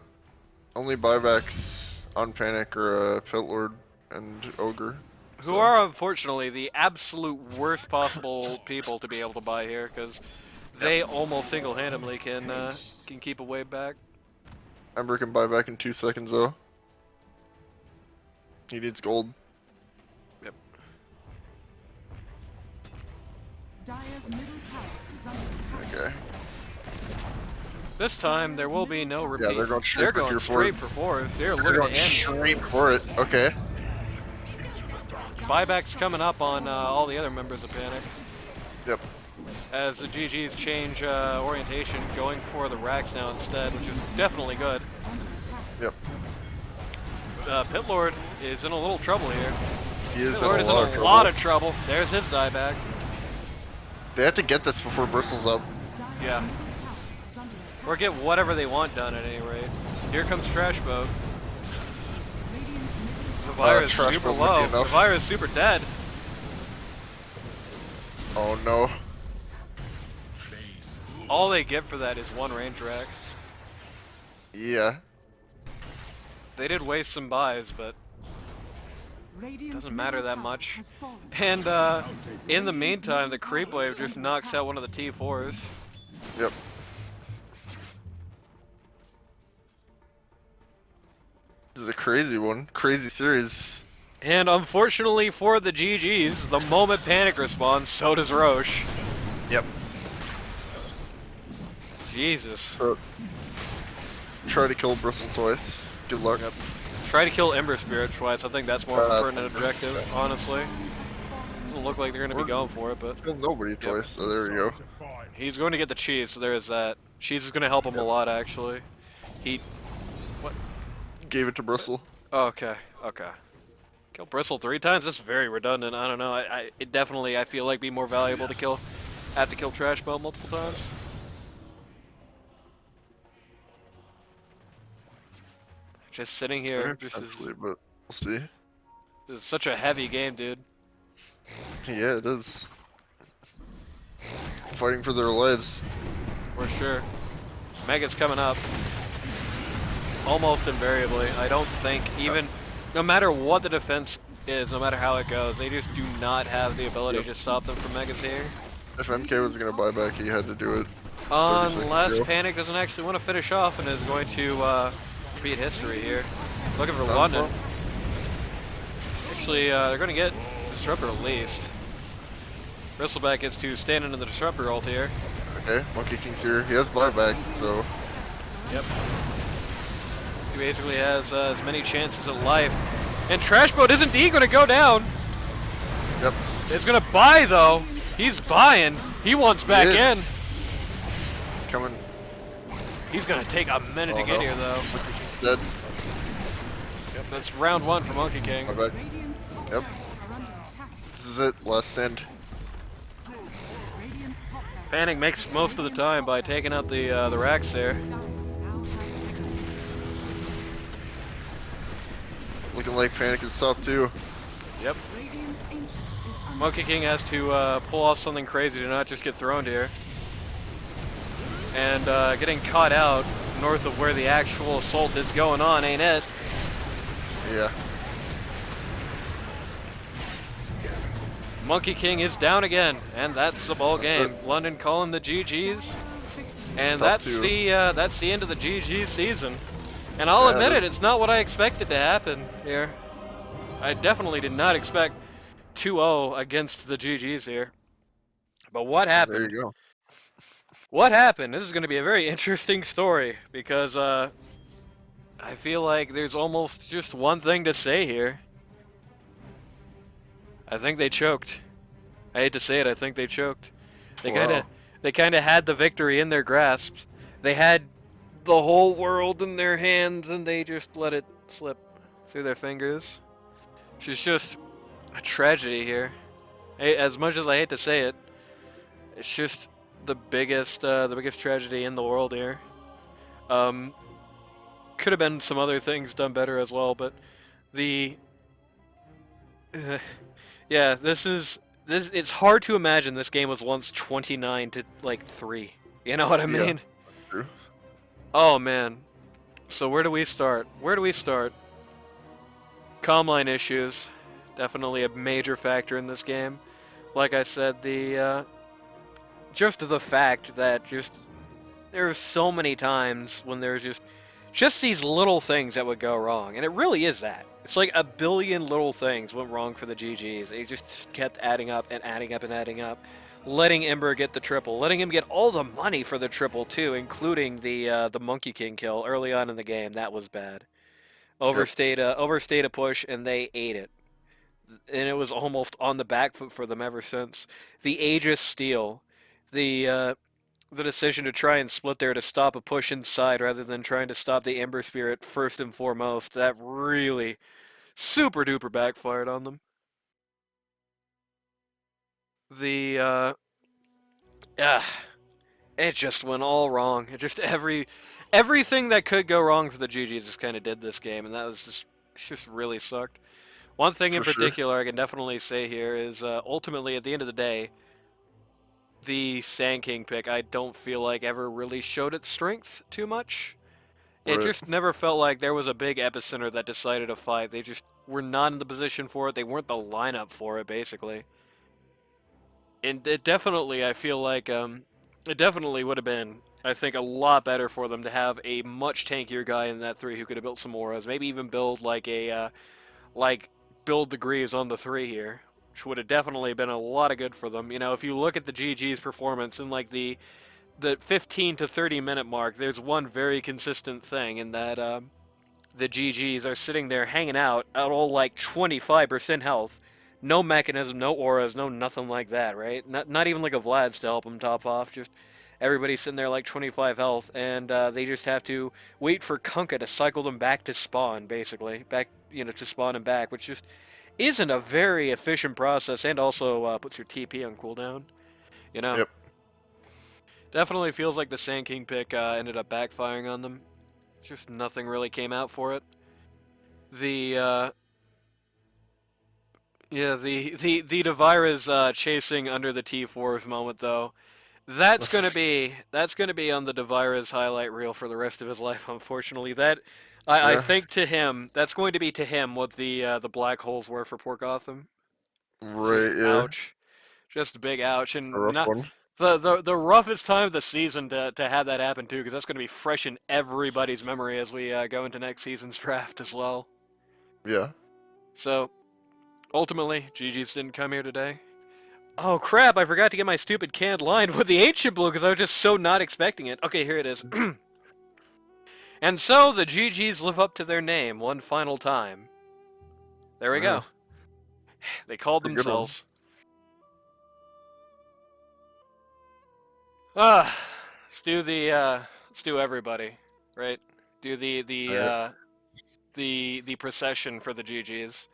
buybacks on Panic or Pit Lord and Ogre. who are unfortunately the absolute worst possible people to be able to buy here, because they almost single-handedly can keep a wave back. Ember can buy back in 2 seconds though. He needs gold. Yep. Dire's middle tower is under attack. Okay. This time there will be no repeat. they're going straight for tier straight four. for fourth. They're They're looking going to end. straight for it. Okay. Buybacks coming up on all the other members of Panic. Yep. As the GGs change orientation, going for the racks now instead, which is definitely good. Yep. Pit Lord is in a little trouble here. He is Pit in Lord a is lot in of a trouble. lot of trouble. There's his dieback. They have to get this before Bristle's up. Yeah. Or get whatever they want done at any rate. Here comes Trash Boat. Revire is Trash super Boat would be low. enough. Revire is super dead. Oh no. All they get for that is one range rack. Yeah. They did waste some buys, but doesn't matter that much. And in the meantime, the creep wave just knocks out one of the T4s. Yep. This is a crazy one. Crazy series. And unfortunately for the GGs, the moment Panic responds, so does Rosh. Yep. Jesus. Try to kill Bristle twice. Good luck. Yep. Try to kill Ember Spirit twice. I think that's more of a permanent objective, honestly. Doesn't look like they're going to be going for it, but Kill nobody twice, so there we go. he's going to get the cheese, so there is that. Cheese is going to help him a lot, actually. He... Gave it to Bristle. Oh, okay, okay. Kill Bristle 3 times? That's very redundant. I don't know. It definitely, I feel like, be more valuable to have to kill Trash Boat multiple times. Just sitting here, just Potentially, but we'll see. this is such a heavy game, dude. Yeah, it is. Fighting for their lives. For sure. Mega's coming up. Almost invariably. I don't think even, no matter what the defense is, no matter how it goes, they just do not have the ability to stop them from Megas here. If MK was gonna buy back, he had to do it. 30 seconds Unless ago. Panic doesn't actually want to finish off and is going to beat history here. Looking for London. Actually, they're going to get Disruptor at least. Bristleback gets to stand into the Disruptor ult here. Okay, Monkey King's here. He has buyback, so Yep. He basically has as many chances at life. And Trash Boat is indeed going to go down. yep. It's going to buy, though. He's buying. He wants back He in. is. He's coming. He's going to take a minute to Oh, get no. here, though. Monkey King's dead. Yep, that's round 1 for Monkey King. Buyback. Yep. This is it. Last stand. Panic makes most of the time by taking out the racks there. Looking like Panic is top 2. Yep. Monkey King has to pull off something crazy to not just get thrown here. And getting caught out north of where the actual assault is going on, ain't it? Yeah. Monkey King is down again, and that's the ball game. London calling the GGs, and Top that's two. that's the end of the GG season. And I'll Yeah, admit the- it, it's not what I expected to happen here. I definitely did not expect 2-0 against the GGs here. But what happened? There you go. What happened? This is going to be a very interesting story because I feel like there's almost just one thing to say here. I think they choked. I hate to say it, I think they choked. They Wow. kind of had the victory in their grasp. They had the whole world in their hands and they just let it slip through their fingers. Which is just a tragedy here. As much as I hate to say it, it's just the biggest tragedy in the world here. Um, could have been some other things done better as well, but the yeah, this. It's hard to imagine this game was once 29 to like 3. You know what I Yeah. mean? True. Oh man. So where do we start? Where do we start? Comm issues, definitely a major factor in this game. Like I said, just the fact that there's so many times when there's just these little things that would go wrong, and it really is that. It's like a billion little things went wrong for the GGs. It just kept adding up and adding up and adding up, letting Ember get the triple, letting him get all the money for the triple too, including the Monkey King kill early on in the game. That was bad. Overstayed a push, and they ate it. And it was almost on the back foot for them ever since. The Aegis steal, the decision to try and split there to stop a push inside rather than trying to stop the Ember Spirit first and foremost, that really super duper backfired on them. The it just went all wrong. It just everything that could go wrong for the GGs just kind of did this game, and that was just really sucked. One thing in For sure. particular I can definitely say here is ultimately at the end of the day, the Sand King pick I don't feel like ever really showed its strength too much. It Right. just never felt like there was a big epicenter that decided to fight. They just were not in the position for it. They weren't the lineup for it, basically. And it definitely, I feel like, it definitely would have been, I think, a lot better for them to have a much tankier guy in that 3 who could have built some auras. Maybe even build like build the Greaves on the 3 here, which would have definitely been a lot of good for them. You know, if you look at the GG's performance in like the 15 to 30 minute mark, there's one very consistent thing in that the GGs are sitting there hanging out at all like 25% health. No mechanism, no auras, no nothing like that, right? Not even like a Vlad's to help them top off. Just everybody's sitting there like 25 health, and they just have to wait for Kunkka to cycle them back to spawn, basically. Back, to spawn and back, which just isn't a very efficient process, and also puts your TP on cooldown. Yep. Definitely feels like the Sand King pick ended up backfiring on them. Just nothing really came out for it. The Devira's chasing under the T4's moment though. That's gonna be on the Devira's highlight reel for the rest of his life. Unfortunately, I Yeah. think to him that's going to be to him what the black holes were for Port Gotham. Right. Just Yeah. ouch, just a big ouch, It's a and rough not one. the roughest time of the season to have that happen too, because that's going to be fresh in everybody's memory as we go into next season's draft as well. Yeah. So ultimately, GG's didn't come here today. Oh crap! I forgot to get my stupid canned line with the ancient blue because I was just so not expecting it. Okay, here it is. And so the GGs live up to their name one final time. There we Yeah. go. They called It's a good one. themselves. Let's do everybody, right? Do Alright. the procession for the GGs.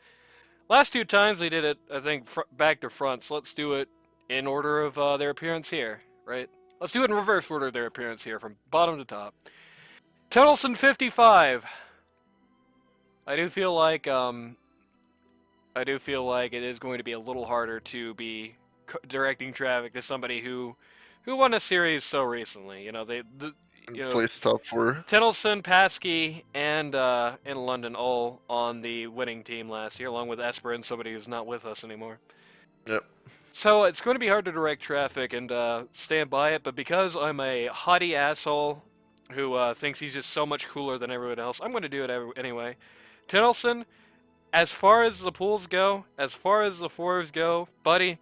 Last 2 times we did it, I think, back to front. So let's do it in order of their appearance here, right? Let's do it in reverse order of their appearance here, from bottom to top. Tunnelson 55. I do feel like it is going to be a little harder to be directing traffic to somebody who won a series so recently. Place top 4. Tennyson, Paskey, and London all on the winning team last year, along with Esper and somebody who's not with us anymore. Yep. So it's going to be hard to direct traffic and stand by it, but because I'm a haughty asshole who thinks he's just so much cooler than everyone else, I'm going to do it anyway. Tennyson, as far as the pools go, as far as the fours go, buddy,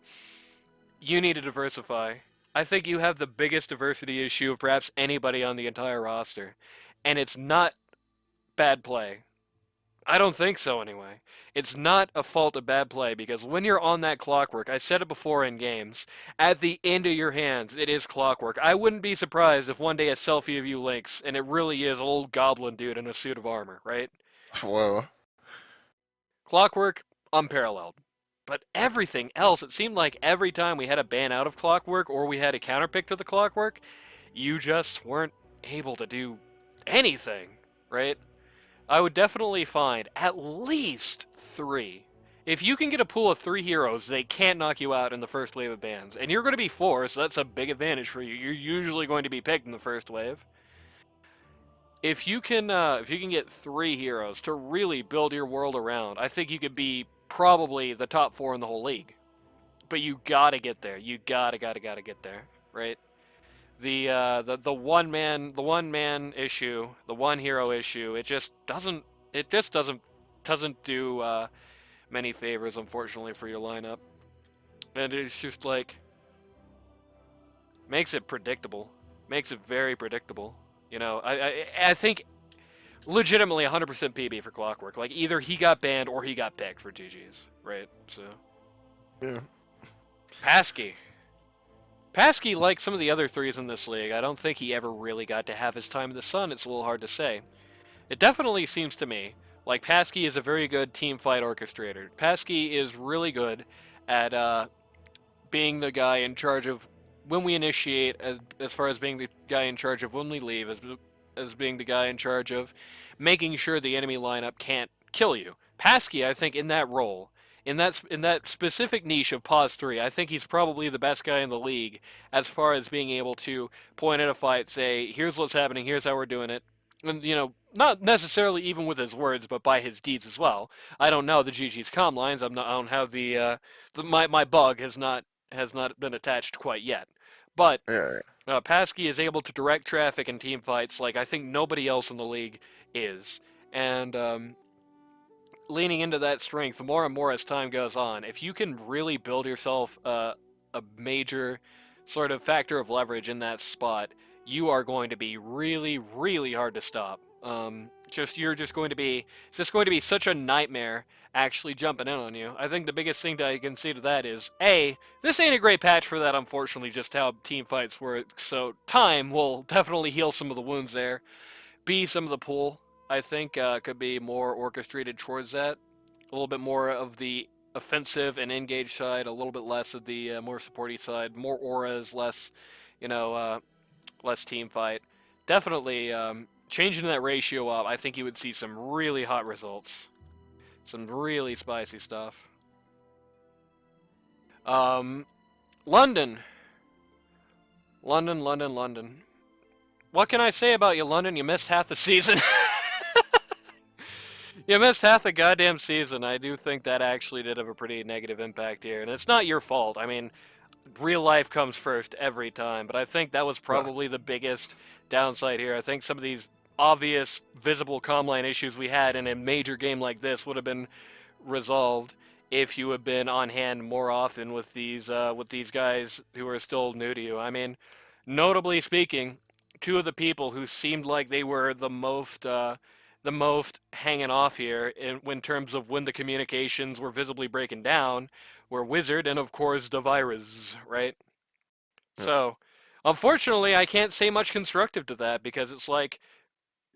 you need to diversify. I think you have the biggest diversity issue of perhaps anybody on the entire roster. And it's not bad play. I don't think so anyway. It's not a fault of bad play because when you're on that clockwork, I said it before in games, at the end of your hands, it is clockwork. I wouldn't be surprised if one day a selfie of you links and it really is a little goblin dude in a suit of armor, right? Wow. Clockwork, unparalleled. But everything else, it seemed like every time we had a ban out of Clockwork or we had a counterpick to the Clockwork, you just weren't able to do anything, right? I would definitely find at least 3. If you can get a pool of 3 heroes, they can't knock you out in the first wave of bans. And you're going to be 4, so that's a big advantage for you. You're usually going to be picked in the first wave. If you can get 3 heroes to really build your world around, I think you could be probably the top 4 in the whole league. But you gotta get there. You gotta get there, right? The one man issue, the one hero issue, it just doesn't do many favors, unfortunately, for your lineup. And it's just like makes it predictable, makes it very predictable. You know, I think legitimately 100% PB for Clockwork. Like either he got banned or he got picked for GGs, right? So Yeah. Pasky, like some of the other 3s in this league, I don't think he ever really got to have his time in the sun. It's a little hard to say. It definitely seems to me like Pasky is a very good team fight orchestrator. Pasky is really good at being the guy in charge of when we initiate, as far as being the guy in charge of when we leave, as being the guy in charge of making sure the enemy lineup can't kill you. Pasky, I think, in that role, in that specific niche of pause 3, I think he's probably the best guy in the league as far as being able to point at a fight, say, here's what's happening, here's how we're doing it. And, you know, not necessarily even with his words, but by his deeds as well. I don't know the GG's comm lines. I don't have my bug has not been attached quite yet. But Yeah. Pasky is able to direct traffic in team fights like I think nobody else in the league is. And leaning into that strength more and more as time goes on, if you can really build yourself a major sort of factor of leverage in that spot, you are going to be really, really hard to stop. It's just going to be such a nightmare actually jumping in on you. I think the biggest thing that I can see to that is this ain't a great patch for that, unfortunately, just how team fights work. So time will definitely heal some of the wounds there. B, some of the pool I think could be more orchestrated towards that, a little bit more of the offensive and engaged side, a little bit less of the more supporty side, more auras, less, less team fight. Definitely changing that ratio up, I think you would see some really hot results. Some really spicy stuff. London. London. What can I say about you, London? You missed half the season. You missed half the goddamn season. I do think that actually did have a pretty negative impact here. And it's not your fault. I mean, real life comes first every time. But I think that was probably the biggest downside here. I think some of these obvious, visible comm line issues we had in a major game like this would have been resolved if you had been on hand more often with these guys who are still new to you. I mean, notably speaking, 2 of the people who seemed like they were the most hanging off here in terms of when the communications were visibly breaking down were Wizard and of course DeVirus, right? Yep. So, unfortunately, I can't say much constructive to that because it's like,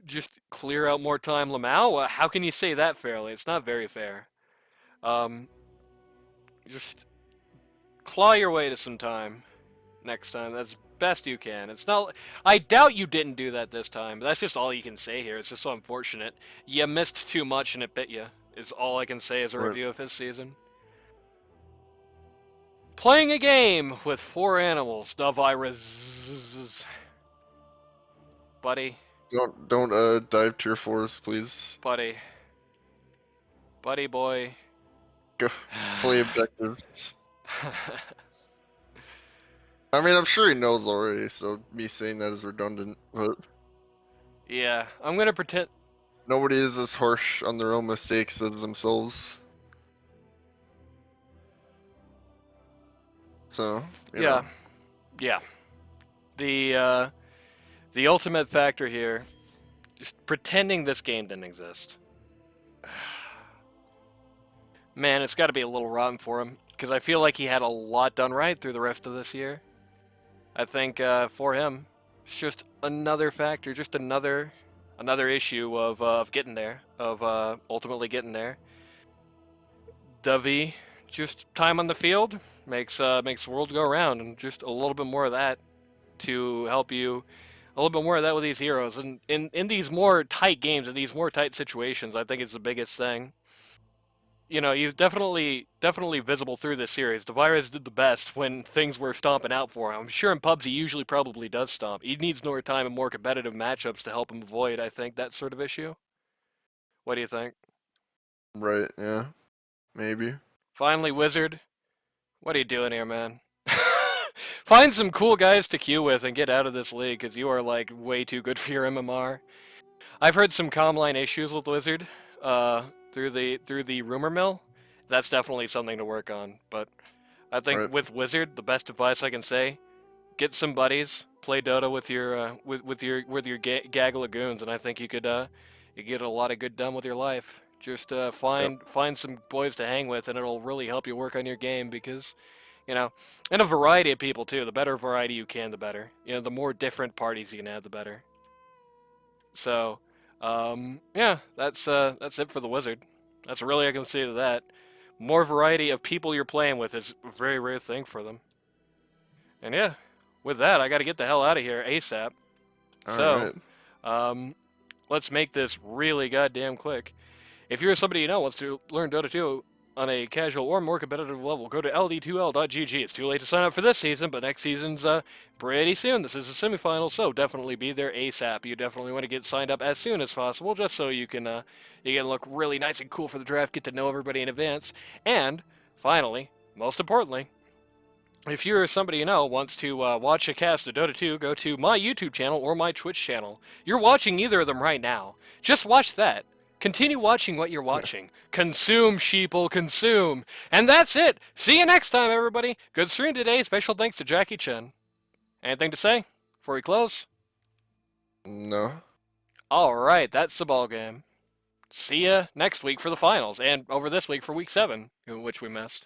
just clear out more time, Lamau. How can you say that fairly? It's not very fair. Just claw your way to some time next time as best you can. It's not. I doubt you didn't do that this time. But that's just all you can say here. It's just so unfortunate. You missed too much and it bit you. Is all I can say as a review of his season. Playing a game with 4 animals. The virus. Buddy. Don't dive tier 4s, please. Buddy boy. Go play objectives. I mean, I'm sure he knows already, so me saying that is redundant, but Yeah, I'm gonna pretend. nobody is as harsh on their own mistakes as themselves. So, you know. Yeah. The ultimate factor here, just pretending this game didn't exist. Man, it's got to be a little rotten for him because I feel like he had a lot done right through the rest of this year. I think for him, it's just another factor, just another issue of getting there, of ultimately getting there. Dovey, just time on the field makes the world go around, and just a little bit more of that to help you. A little bit more of that with these heroes, and in these more tight games, in these more tight situations, I think it's the biggest thing. You know, you've definitely visible through this series. The virus did the best when things were stomping out for him. I'm sure in pubs he usually probably does stomp. He needs more time and more competitive matchups to help him avoid, I think, that sort of issue. What do you think? Right, yeah. Maybe. Finally, Wizard. What are you doing here, man? Find some cool guys to queue with and get out of this league, because you are like way too good for your MMR. I've heard some comm line issues with Wizard through the rumor mill. That's definitely something to work on. But I think Right. with Wizard, the best advice I can say: get some buddies, play Dota with your gaggle of goons, and I think you get a lot of good done with your life. Just find some boys to hang with, and it'll really help you work on your game because, you know, and a variety of people too. The better variety you can, the better. You know, the more different parties you can have, the better. So, yeah, that's it for the Wizard. That's really I can say to that. More variety of people you're playing with is a very rare thing for them. And yeah, with that, I got to get the hell out of here ASAP. So, Alright. let's make this really goddamn quick. If you're somebody you know wants to learn Dota 2 on a casual or more competitive level, go to ld2l.gg. It's too late to sign up for this season, but next season's pretty soon. This is a semifinal, so definitely be there ASAP. You definitely want to get signed up as soon as possible, just so you can look really nice and cool for the draft, get to know everybody in advance, and finally, most importantly, if you're somebody you know wants to watch a cast of Dota 2, go to my YouTube channel or my Twitch channel. You're watching either of them right now. Just watch that. Continue watching what you're watching. Consume, sheeple, consume. And that's it. See you next time, everybody. Good stream today. Special thanks to Jackie Chen. Anything to say before we close? No. All right, that's the ball game. See ya next week for the finals, and over this week for week 7, which we missed.